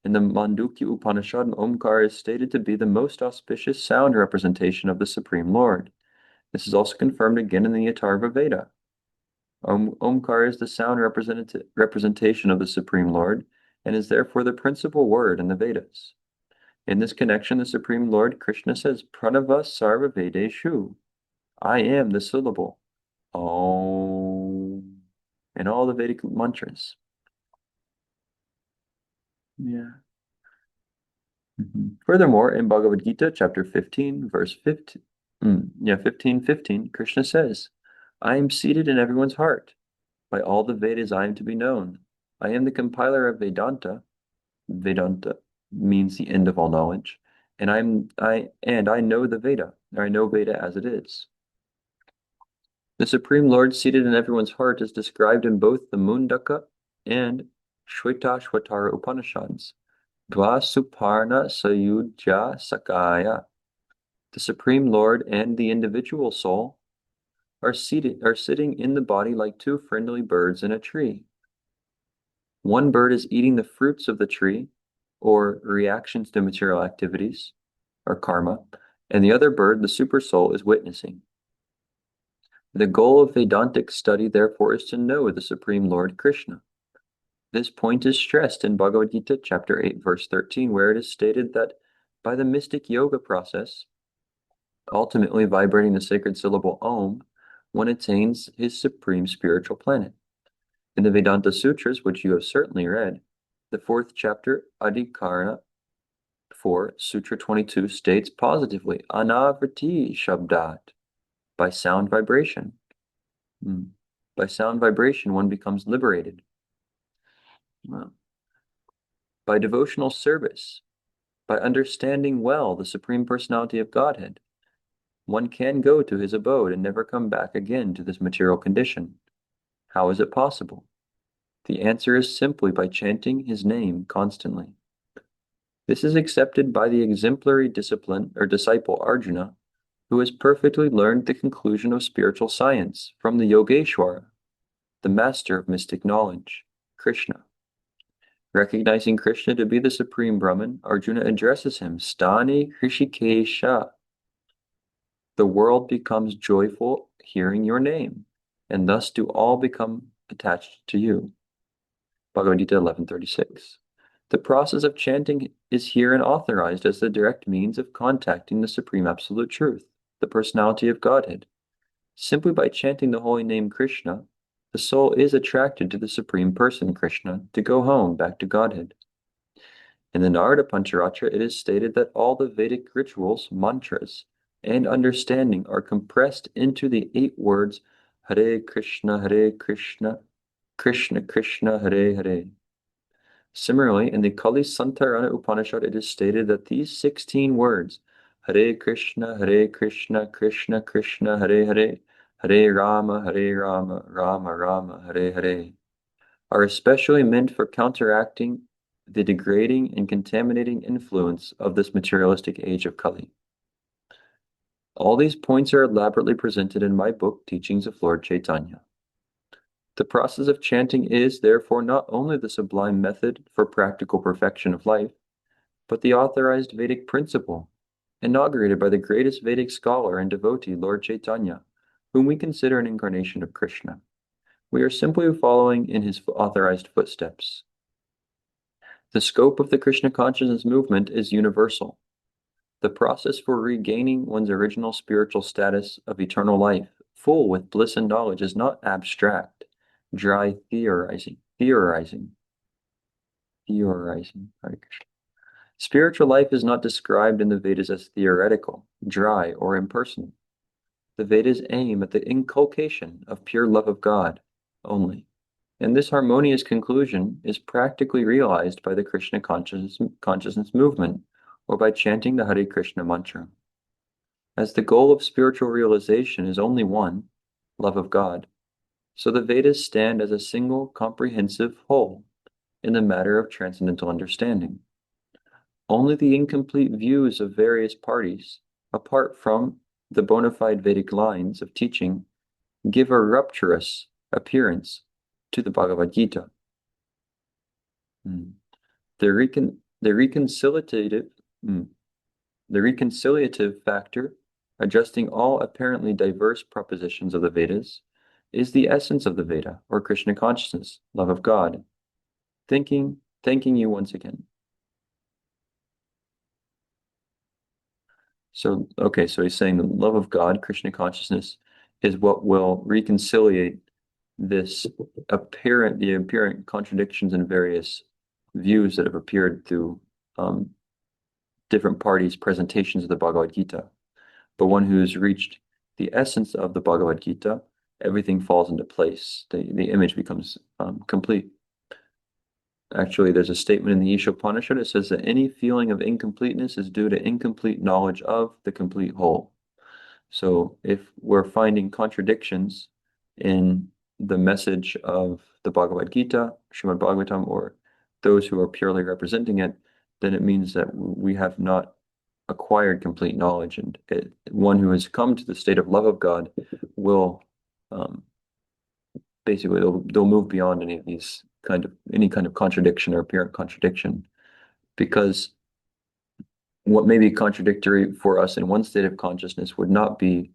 Speaker 1: In the Mandukya Upanishad, Omkara is stated to be the most auspicious sound representation of the Supreme Lord. This is also confirmed again in the Atharva Veda. Omkara is the sound representation of the Supreme Lord, and is therefore the principal word in the Vedas. In this connection, the Supreme Lord Krishna says, Pranava Sarva Vedeshu. I am the syllable. Om. In all the Vedic mantras. Yeah. Furthermore, in Bhagavad Gita, chapter 15, verse 15, 15, Krishna says, I am seated in everyone's heart. By all the Vedas I am to be known. I am the compiler of Vedanta. Vedanta means the end of all knowledge. And I know the Veda, or I know Veda as it is. The Supreme Lord seated in everyone's heart is described in both the Mundaka and Shvetashvatara Upanishads. Dvasuparna Sayujya Sakaya. The Supreme Lord and the individual soul are sitting in the body like two friendly birds in a tree. One bird is eating the fruits of the tree, or reactions to material activities, or karma, and the other bird, the supersoul, is witnessing. The goal of Vedantic study, therefore, is to know the Supreme Lord Krishna. This point is stressed in Bhagavad Gita, chapter 8, verse 13, where it is stated that by the mystic yoga process, ultimately vibrating the sacred syllable Om, one attains his supreme spiritual planet. In the Vedanta Sutras, which you have certainly read, the fourth chapter, Adhikarana 4, Sutra 22, states positively, Anavriti Shabdat, by sound vibration. By sound vibration, one becomes liberated. Well, by devotional service, by understanding well the Supreme Personality of Godhead, one can go to his abode and never come back again to this material condition. How is it possible? The answer is simply by chanting his name constantly. This is accepted by the exemplary disciple Arjuna, who has perfectly learned the conclusion of spiritual science from the Yogeshwara, the master of mystic knowledge, Krishna. Recognizing Krishna to be the supreme Brahman, Arjuna addresses him, Stani Hrishikesha. The world becomes joyful hearing your name, and thus do all become attached to you. Bhagavad Gita 11:36. The process of chanting is herein authorized as the direct means of contacting the Supreme Absolute Truth, the personality of Godhead. Simply by chanting the holy name Krishna, the soul is attracted to the Supreme Person Krishna to go home back to Godhead. In the Narada Pancharatra, it is stated that all the Vedic rituals, mantras, and understanding are compressed into the 8 words Hare Krishna, Krishna Krishna, Hare Hare. Similarly, in the Kali Santarana Upanishad, it is stated that these 16 words, Hare Krishna, Krishna Krishna, Hare Hare, Hare Rama, Rama Rama, Hare Hare, are especially meant for counteracting the degrading and contaminating influence of this materialistic age of Kali. All these points are elaborately presented in my book, Teachings of Lord Chaitanya. The process of chanting is, therefore, not only the sublime method for practical perfection of life, but the authorized Vedic principle, inaugurated by the greatest Vedic scholar and devotee, Lord Chaitanya, whom we consider an incarnation of Krishna. We are simply following in his authorized footsteps. The scope of the Krishna consciousness movement is universal. The process for regaining one's original spiritual status of eternal life, full with bliss and knowledge, is not abstract, dry theorizing. Spiritual life is not described in the Vedas as theoretical, dry, or impersonal. The Vedas aim at the inculcation of pure love of God only, and this harmonious conclusion is practically realized by the Krishna consciousness movement or by chanting the Hare Krishna mantra. As the goal of spiritual realization is only one, love of God, so the Vedas stand as a single comprehensive whole in the matter of transcendental understanding. Only the incomplete views of various parties, apart from the bona fide Vedic lines of teaching, give a rupturous appearance to the Bhagavad Gita. The reconciliative factor, adjusting all apparently diverse propositions of the Vedas, is the essence of the Veda, or Krishna consciousness, love of God. Thanking you once again. So he's saying the love of God, Krishna consciousness, is what will reconciliate the apparent contradictions in various views that have appeared through different parties' presentations of the Bhagavad Gita. But one who's reached the essence of the Bhagavad Gita, everything falls into place. The image becomes complete. Actually, there's a statement in the Ishopanishad that says that any feeling of incompleteness is due to incomplete knowledge of the complete whole. So if we're finding contradictions in the message of the Bhagavad Gita, Srimad Bhagavatam, or those who are purely representing it, then it means that we have not acquired complete knowledge. And one who has come to the state of love of God will basically they'll move beyond any kind of contradiction or apparent contradiction, because what may be contradictory for us in one state of consciousness would not be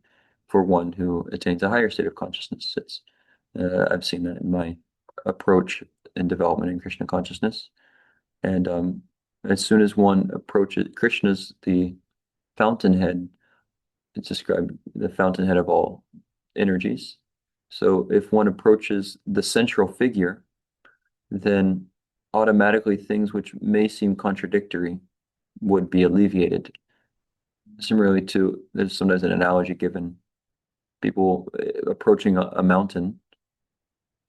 Speaker 1: for one who attains a higher state of consciousness. I've seen that in my approach and development in Krishna consciousness. And as soon as one approaches Krishna's the fountainhead, it's described the fountainhead of all energies. So if one approaches the central figure, then automatically things which may seem contradictory would be alleviated. Similarly there's sometimes an analogy given, people approaching a mountain.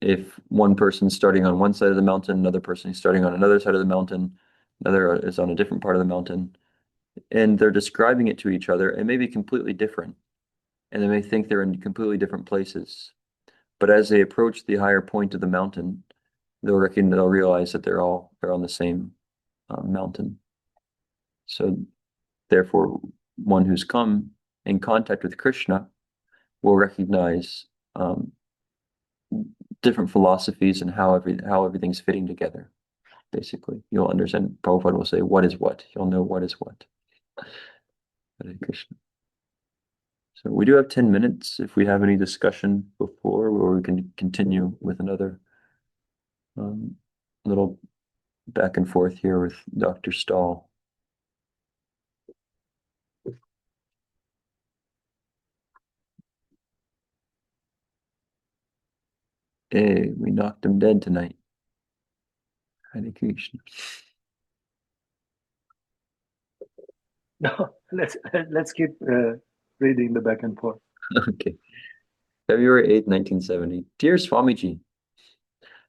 Speaker 1: If one person's starting on one side of the mountain, another person is starting on another side of the mountain, another is on a different part of the mountain, and they're describing it to each other, it may be completely different, and they may think they're in completely different places. But as they approach the higher point of the mountain, they'll realize that they're on the same mountain. So therefore, one who's come in contact with Krishna will recognize different philosophies and how everything's fitting together. Basically, you'll understand. Prabhupada will say, "What is what?" You'll know what is what. Hare Krishna. So we do have 10 minutes if we have any discussion before, or we can continue with another little back and forth here with Dr. Stahl. Hey, we knocked him dead tonight. Hare Krishna.
Speaker 2: No, let's keep reading the back and forth.
Speaker 1: Okay. February 8th, 1970. Dear Swamiji,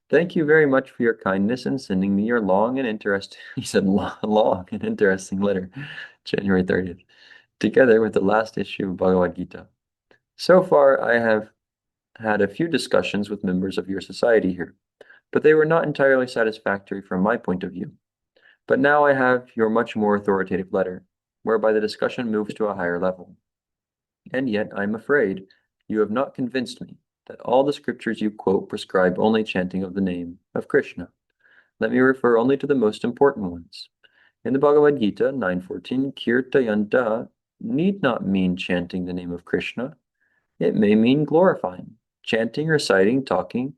Speaker 1: thank you very much for your kindness in sending me your long and interesting, he said long and interesting letter, January 30th, together with the last issue of Bhagavad Gita. So far, I have had a few discussions with members of your society here, but they were not entirely satisfactory from my point of view. But now I have your much more authoritative letter, whereby the discussion moves to a higher level. And yet, I'm afraid you have not convinced me that all the scriptures you quote prescribe only chanting of the name of Krishna. Let me refer only to the most important ones. In the Bhagavad Gita 9:14, Kirtayanta need not mean chanting the name of Krishna. It may mean glorifying, chanting, reciting, talking,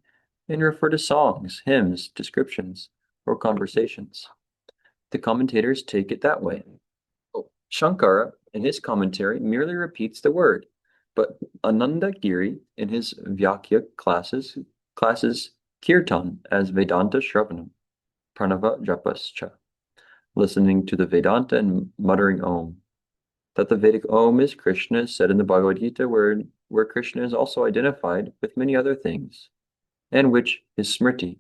Speaker 1: and refer to songs, hymns, descriptions, or conversations. The commentators take it that way. Shankara, in his commentary, merely repeats the word, but Ananda Giri, in his Vyakya classes Kirtan as Vedanta Shravanam, Pranava Japascha, listening to the Vedanta and muttering Om. that the Vedic Om is Krishna is said in the Bhagavad Gita, where Krishna is also identified with many other things, and which is Smriti,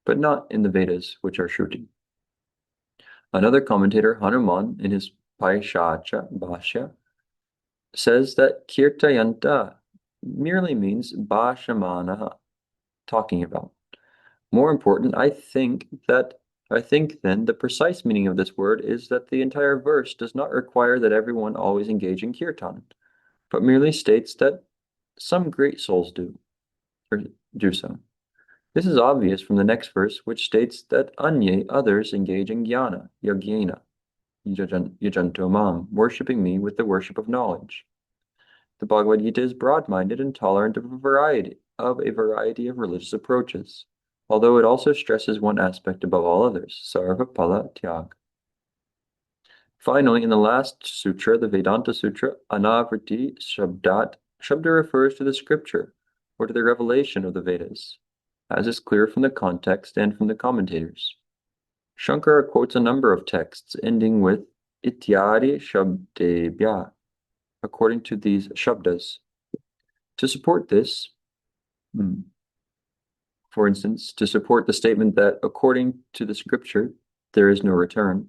Speaker 1: but not in the Vedas, which are Shruti. Another commentator, Hanuman, in his Paishacha Bhashya, says that Kirtayanta merely means Bhashamana, talking about. More important, I think then the precise meaning of this word is that the entire verse does not require that everyone always engage in kirtan, but merely states that some great souls do so. This is obvious from the next verse, which states that anye, others, engage in jnana, yajna, yajanto mam, worshipping me with the worship of knowledge. The Bhagavad Gita is broad-minded and tolerant of a variety of religious approaches, although it also stresses one aspect above all others, sarva pala tyag. Finally, in the last sutra, the Vedanta Sutra, Anavriti Shabdat, Shabda refers to the scripture, or to the revelation of the Vedas, as is clear from the context and from the commentators. Shankara quotes a number of texts ending with Ityadi Shabdebhya, according to these Shabdas. To support this, for instance, to support the statement that according to the scripture, there is no return,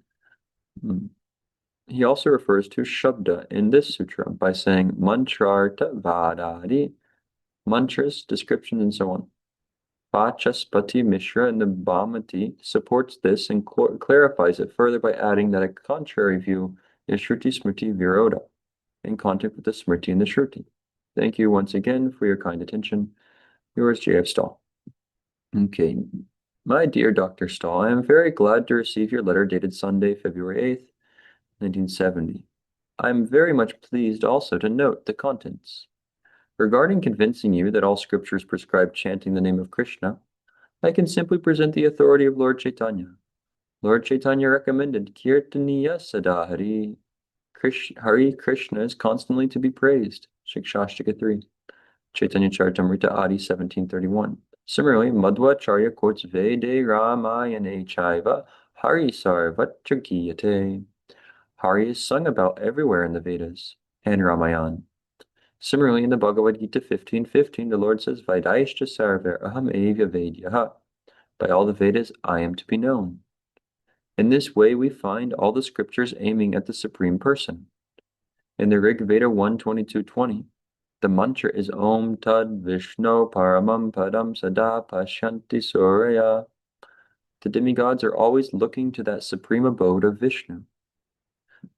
Speaker 1: he also refers to Shabda in this sutra by saying Mantrarta Vadadi, mantras, descriptions, and so on. Vachaspati Mishra in the Bhamati supports this and clarifies it further by adding that a contrary view is Shruti Smriti Viroda, in conflict with the Smriti and the Shruti. Thank you once again for your kind attention. Yours, J.F. Stahl. Okay. My dear Dr. Stahl, I am very glad to receive your letter dated Sunday, February 8th, 1970. I am very much pleased also to note the contents. Regarding convincing you that all scriptures prescribe chanting the name of Krishna, I can simply present the authority of Lord Chaitanya. Lord Chaitanya recommended Kirtaniya Sadahari. Hari Krishna is constantly to be praised. Shikshashtaka 3. Chaitanya Charitamrita Adi 1731. Similarly, Madhvacharya quotes Vede Ramayane Chaiva Hari Sarvatra Giyate. Hari is sung about everywhere in the Vedas and Ramayana. Similarly, in the Bhagavad Gita 15:15, the Lord says, Vaidashta Sarver Aham Evya Vedyaha. By all the Vedas, I am to be known. In this way, we find all the scriptures aiming at the Supreme Person. In the Rig Veda 1:22-20, the mantra is Om Tad Vishnu Paramam Padam Sada Pashyanti Surya. The demigods are always looking to that supreme abode of Vishnu.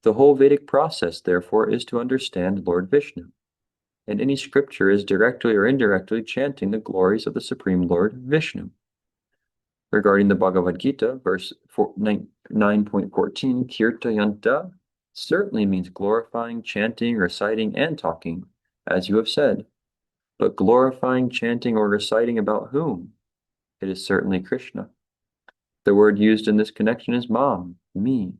Speaker 1: The whole Vedic process, therefore, is to understand Lord Vishnu, and any scripture is directly or indirectly chanting the glories of the Supreme Lord Vishnu. Regarding the Bhagavad Gita, verse 9.14, Kirtayanta certainly means glorifying, chanting, reciting, and talking, as you have said. But glorifying, chanting, or reciting about whom? It is certainly Krishna. The word used in this connection is mam, me.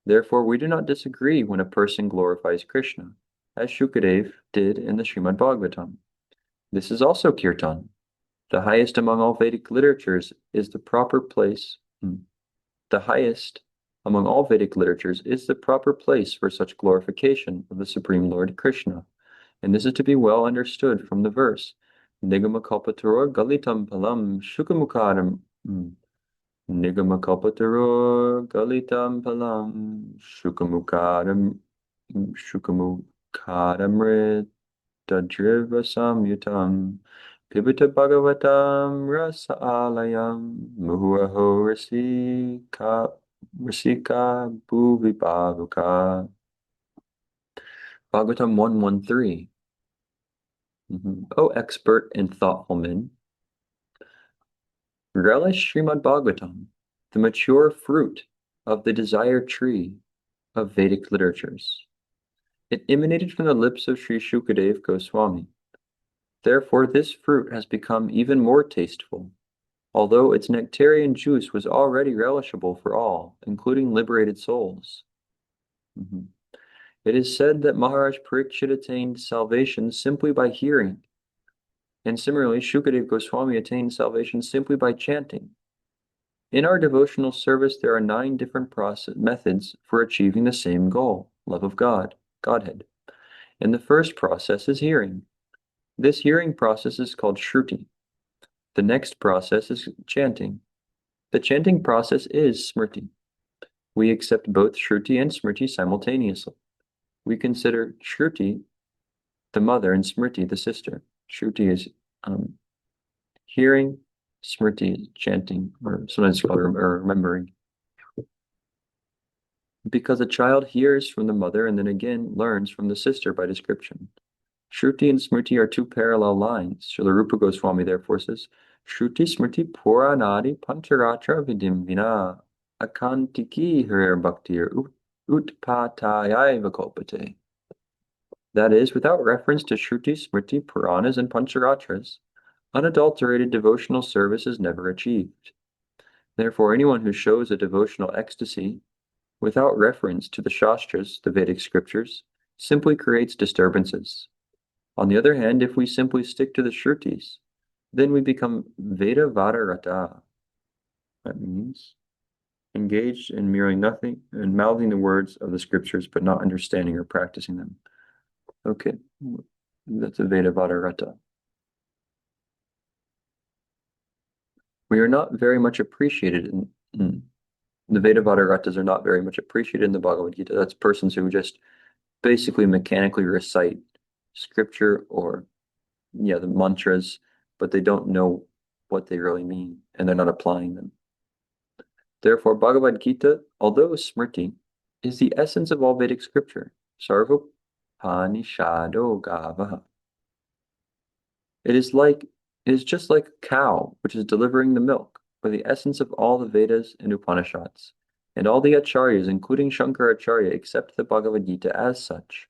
Speaker 1: Therefore, we do not disagree when a person glorifies Krishna, as Shukadev did in the Srimad Bhagavatam. This is also kirtan. The highest among all Vedic literatures is the proper place. The highest among all Vedic literatures is the proper place for such glorification of the Supreme Lord Krishna. And this is to be well understood from the verse. Nigamakalpataror galitam palam shukamukadam. Nigamakalpataror galitam palam shukamukadamrit dadriva samyutam. Pibita Bhagavatam Rasa Alayam Muhuaho Rasika Bhuvi Bhavuka. Bhagavatam 113. O expert and thoughtful men, relish Srimad Bhagavatam, the mature fruit of the desired tree of Vedic literatures. It emanated from the lips of Sri Shukadev Goswami. Therefore, this fruit has become even more tasteful, although its nectarian juice was already relishable for all, including liberated souls. It is said that Maharaj Parikshit attained salvation simply by hearing, and similarly, Shukadev Goswami attained salvation simply by chanting. In our devotional service, there are 9 different methods for achieving the same goal, love of God, Godhead. And the first process is hearing. This hearing process is called Shruti. The next process is chanting. The chanting process is Smriti. We accept both Shruti and Smriti simultaneously. We consider Shruti the mother and Smriti the sister. Shruti is hearing, Smriti is chanting, or sometimes called remembering. Because a child hears from the mother and then again learns from the sister by description. Shruti and Smriti are two parallel lines. Srila Rupa Goswami therefore says, Shruti Smriti Puranadi Pancharatra Vidim Vina Akantiki Harir Bhaktir Utpatayaiva Kalpate. That is, without reference to Shruti, Smriti, Puranas, and Pancharatras, unadulterated devotional service is never achieved. Therefore, anyone who shows a devotional ecstasy without reference to the Shastras, the Vedic scriptures, simply creates disturbances. On the other hand, if we simply stick to the Shrutis, then we become Veda Vadarata. That means engaged in merely nothing and mouthing the words of the scriptures, but not understanding or practicing them. Okay, that's a Veda Vadarata. We are not very much appreciated in the Veda Vadaratas are not very much appreciated in the Bhagavad Gita. That's persons who just basically mechanically recite scripture or the mantras, but they don't know what they really mean and they're not applying them. Therefore, Bhagavad Gita, although Smriti, is the essence of all Vedic scripture. Sarva Panishado Gavaha. It is just like a cow which is delivering the milk, or the essence of all the Vedas and Upanishads, and all the Acharyas, including Shankaracharya, accept the Bhagavad Gita as such.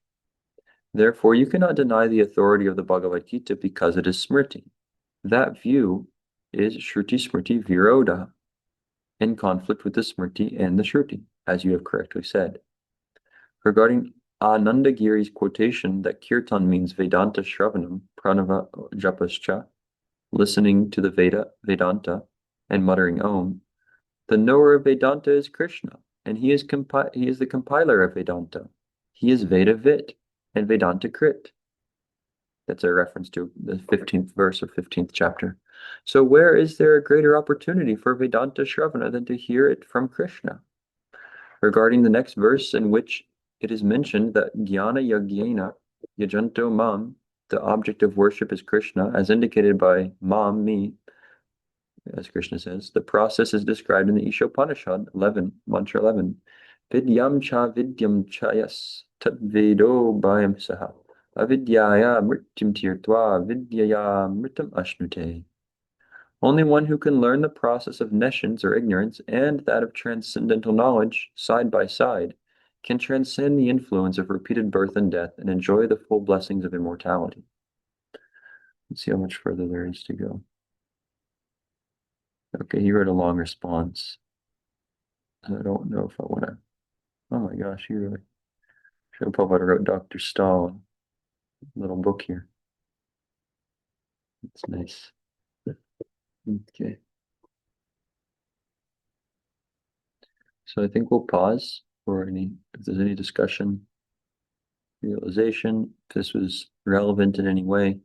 Speaker 1: Therefore, you cannot deny the authority of the Bhagavad Gita because it is Smriti. That view is Shruti Smriti Viroda, in conflict with the Smriti and the Shruti, as you have correctly said. Regarding Anandagiri's quotation that Kirtan means Vedanta Shravanam, Pranava Japascha, listening to the Vedanta, and muttering Om, the knower of Vedanta is Krishna, and he is the compiler of Vedanta. He is Veda Vit and Vedanta Krit. That's a reference to the 15th verse of 15th chapter. So where is there a greater opportunity for Vedanta Shravana than to hear it from Krishna? Regarding the next verse in which it is mentioned that Jnana Yagyena Yajanto Mam, the object of worship is Krishna, as indicated by Mam, me, as Krishna says, the process is described in the Ishopanishad 11, mantra 11. Vidyam cha vidyam chayas tadvedo bhayam saha avidyaya mrityam tirtva vidyaya mritam ashnute. Only one who can learn the process of nescience or ignorance and that of transcendental knowledge side by side can transcend the influence of repeated birth and death and enjoy the full blessings of immortality. Let's see how much further there is to go. Okay, he wrote a long response. I don't know if I want to. Oh my gosh, he really. Srila Prabhupada wrote Dr. Stahl, little book here. It's nice. Okay. So I think we'll pause for if there's any discussion, realization, if this was relevant in any way.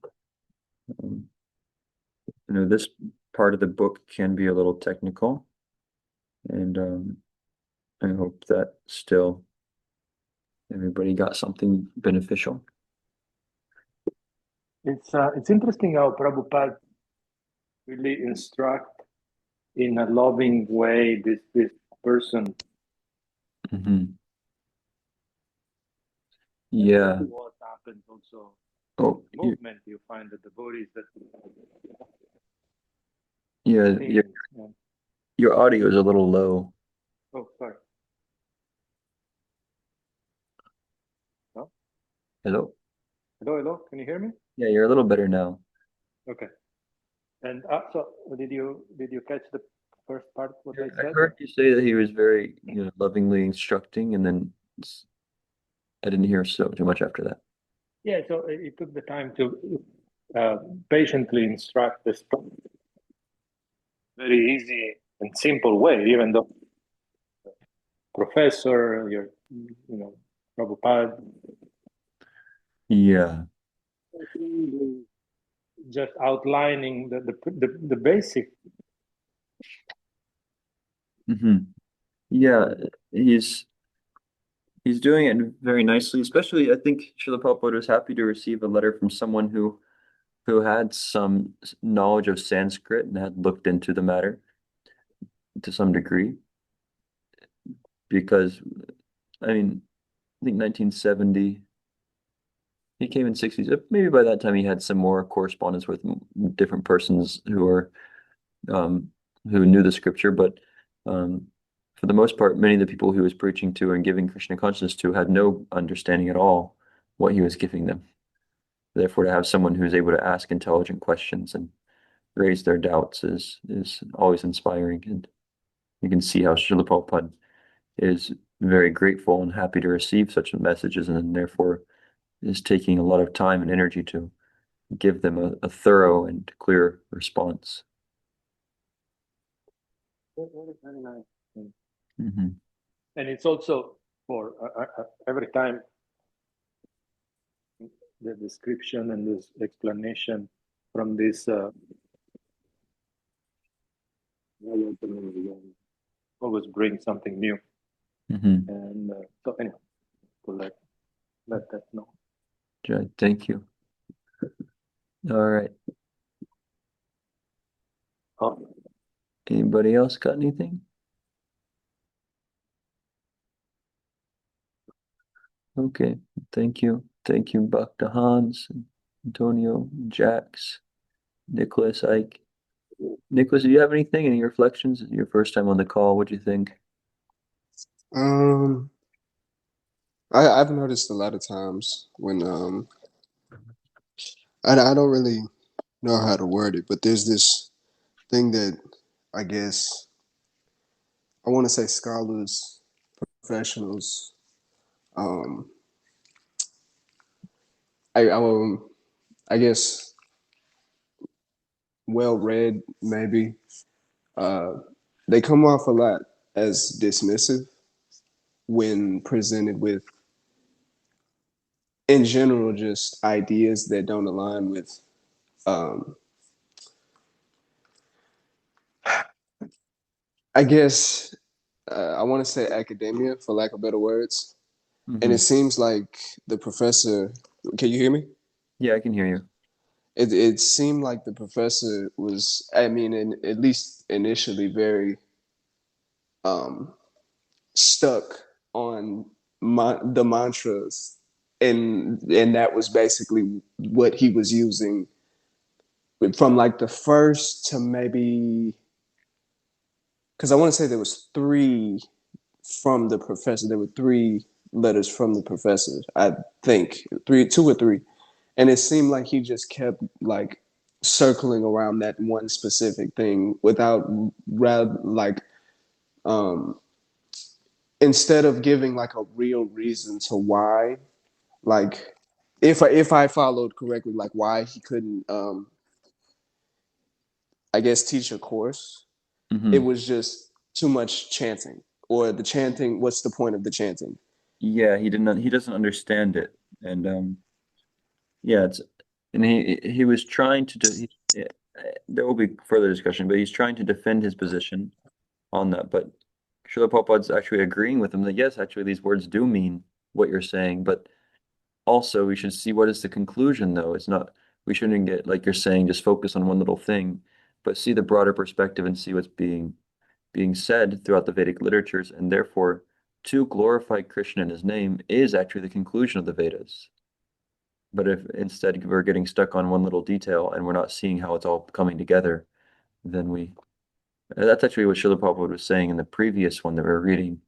Speaker 1: This part of the book can be a little technical, and I hope that still everybody got something beneficial.
Speaker 2: It's interesting how Prabhupada really instruct in a loving way this person.
Speaker 1: Mm-hmm. Yeah.
Speaker 2: What happens also
Speaker 1: Oh,
Speaker 2: movement, you find the devotees that
Speaker 1: your audio is a little low.
Speaker 2: Oh, sorry. No?
Speaker 1: Hello?
Speaker 2: Hello? Can you hear me?
Speaker 1: Yeah, you're a little better now.
Speaker 2: Okay. And so did you catch the first part what I said?
Speaker 1: I heard you say that he was very lovingly instructing, and then I didn't hear too much after that.
Speaker 2: Yeah, so he took the time to patiently instruct this very easy and simple way, even though professor, you're Prabhupada.
Speaker 1: Yeah.
Speaker 2: Just outlining the basic.
Speaker 1: Yeah, he's doing it very nicely. Especially, I think Srila Prabhupada was happy to receive a letter from someone who had some knowledge of Sanskrit and had looked into the matter to some degree. Because, I mean, I think 1970, he came in 60s. Maybe by that time he had some more correspondence with different persons um, who knew the scripture. But um, for the most part, many of the people he was preaching to and giving Krishna consciousness to had no understanding at all what he was giving them. Therefore, to have someone who's able to ask intelligent questions and raise their doubts is always inspiring. And you can see how Srila Prabhupada is very grateful and happy to receive such messages, and therefore is taking a lot of time and energy to give them a thorough and clear response.
Speaker 2: Very nice.
Speaker 1: Mm-hmm.
Speaker 2: And it's also for every time the description and this explanation from this always bring something new.
Speaker 1: Mm-hmm.
Speaker 2: And so anyway, to let that know.
Speaker 1: Thank you. All right.
Speaker 2: Oh,
Speaker 1: Anybody else got anything? Okay. Thank you. Thank you, Bhakta Hans, Antonio, Jax, Nicholas, Ike. Nicholas, do you have anything? Any reflections? Your first time on the call. What'd you think?
Speaker 4: Um, I've noticed a lot of times when I don't really know how to word it, but there's this thing that I guess I want to say scholars, professionals, um, I I guess well read maybe. Uh, they come off a lot as dismissive when presented with, in general, just ideas that don't align with um, I guess I want to say academia, for lack of better words. And
Speaker 1: Mm-hmm.
Speaker 4: it seems like the professor. Can you hear me?
Speaker 1: Yeah, I can hear you.
Speaker 4: It seemed like the professor was, I mean, at least initially, very um, stuck on the mantras, and that was basically what he was using from like the first to maybe, because I want to say there was three from the professor. There were three letters from the professor. I think two or three, and it seemed like he just kept like circling around that one specific thing without rather like um instead of giving like a real reason to why, like if I followed correctly, like why he couldn't I guess teach a course. It
Speaker 1: Mm-hmm.
Speaker 4: was just too much chanting, or the chanting, what's the point of the chanting?
Speaker 1: Yeah, he doesn't understand it. And yeah, and he was trying to there will be further discussion, but he's trying to defend his position on that. But Srila Prabhupada's actually agreeing with him that yes, actually these words do mean what you're saying, but also we should see what is the conclusion though. It's not we shouldn't get like you're saying, just focus on one little thing, but see the broader perspective and see what's being said throughout the Vedic literatures, and therefore to glorify Krishna and his name is actually the conclusion of the Vedas. But if instead we're getting stuck on one little detail and we're not seeing how it's all coming together, then that's actually what Srila Prabhupada was saying in the previous one that we were reading,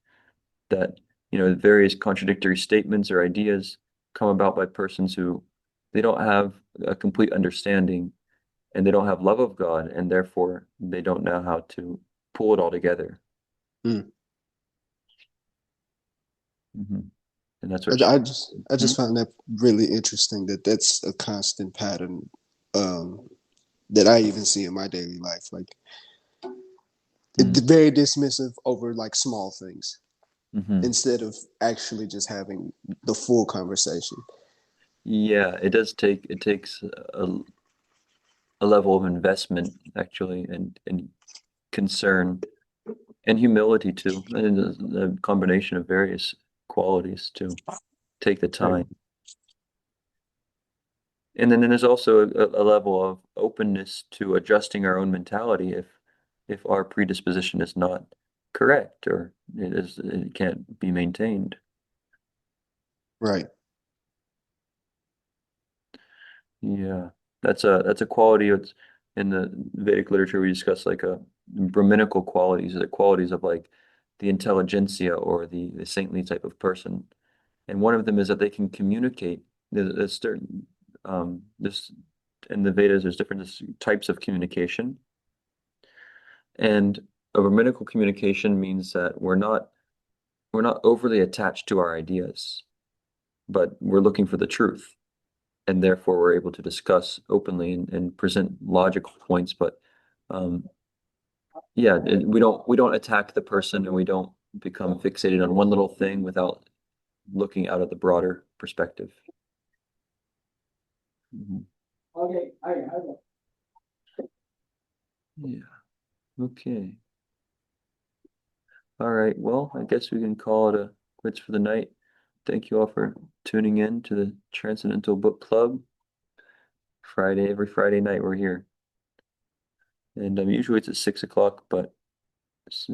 Speaker 1: that various contradictory statements or ideas come about by persons who they don't have a complete understanding and they don't have love of God, and therefore they don't know how to pull it all together.
Speaker 4: Mm.
Speaker 1: Mm-hmm. And that's what
Speaker 4: I
Speaker 1: Hmm?
Speaker 4: just found that really interesting, that that's a constant pattern that I even see in my daily life. Like
Speaker 1: Mm.
Speaker 4: very dismissive over like small things. instead of actually just having the full conversation.
Speaker 1: Yeah, it takes a level of investment actually, and concern and humility too, and the combination of various qualities to take the time. And then there's also a level of openness to adjusting our own mentality if our predisposition is not correct or it can't be maintained.
Speaker 4: Right.
Speaker 1: Yeah, that's a quality. It's in the Vedic literature we discuss like a Brahminical qualities, the qualities of like the intelligentsia or the saintly type of person. And one of them is that they can communicate. There's certain this in the Vedas. There's different types of communication, and a Brahminical communication means that we're not overly attached to our ideas, but we're looking for the truth, and therefore we're able to discuss openly and present logical points. But yeah, we don't attack the person, and we don't become fixated on one little thing without looking out at the broader perspective.
Speaker 5: Okay,
Speaker 1: Yeah. Okay. All right. Well, I guess we can call it a quits for the night. Thank you all for tuning in to the Transcendental Book Club. Every Friday night we're here. And usually it's at 6 o'clock, but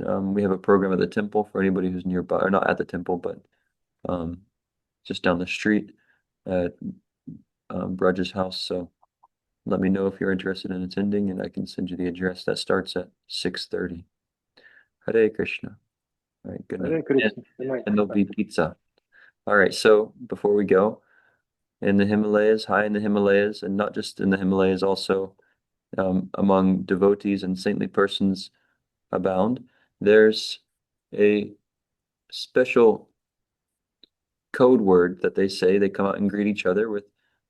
Speaker 1: we have a program at the temple for anybody who's nearby, or not at the temple, but just down the street at Brudge's house. So let me know if you're interested in attending, and I can send you the address. That starts at 6:30. Hare Krishna. All right, good night. And there'll be pizza. All right, so before we go, in the Himalayas, high in the Himalayas, and not just in the Himalayas, also among devotees and saintly persons abound, there's a special code word that they say. They come out and greet each other with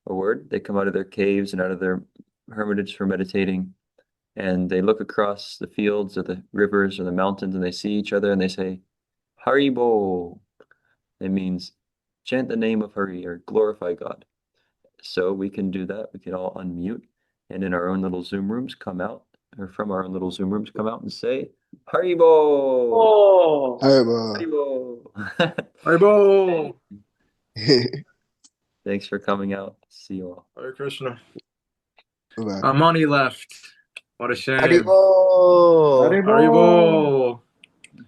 Speaker 1: a word. They come out of their caves and out of their hermitage for meditating, and they look across the fields or the rivers or the mountains, and they see each other and they say, Haribo. It means chant the name of Hari or glorify God. So we can do that. We can all unmute and in our own little Zoom rooms come out, or from our own little Zoom rooms come out and say, Haribo!
Speaker 5: Oh,
Speaker 1: Haribo!
Speaker 3: Haribo!
Speaker 1: Thanks for coming out. See you all.
Speaker 3: Hare Krishna.
Speaker 4: Bye-bye.
Speaker 3: Amani left. What a shame.
Speaker 5: Haribo!
Speaker 3: Haribo!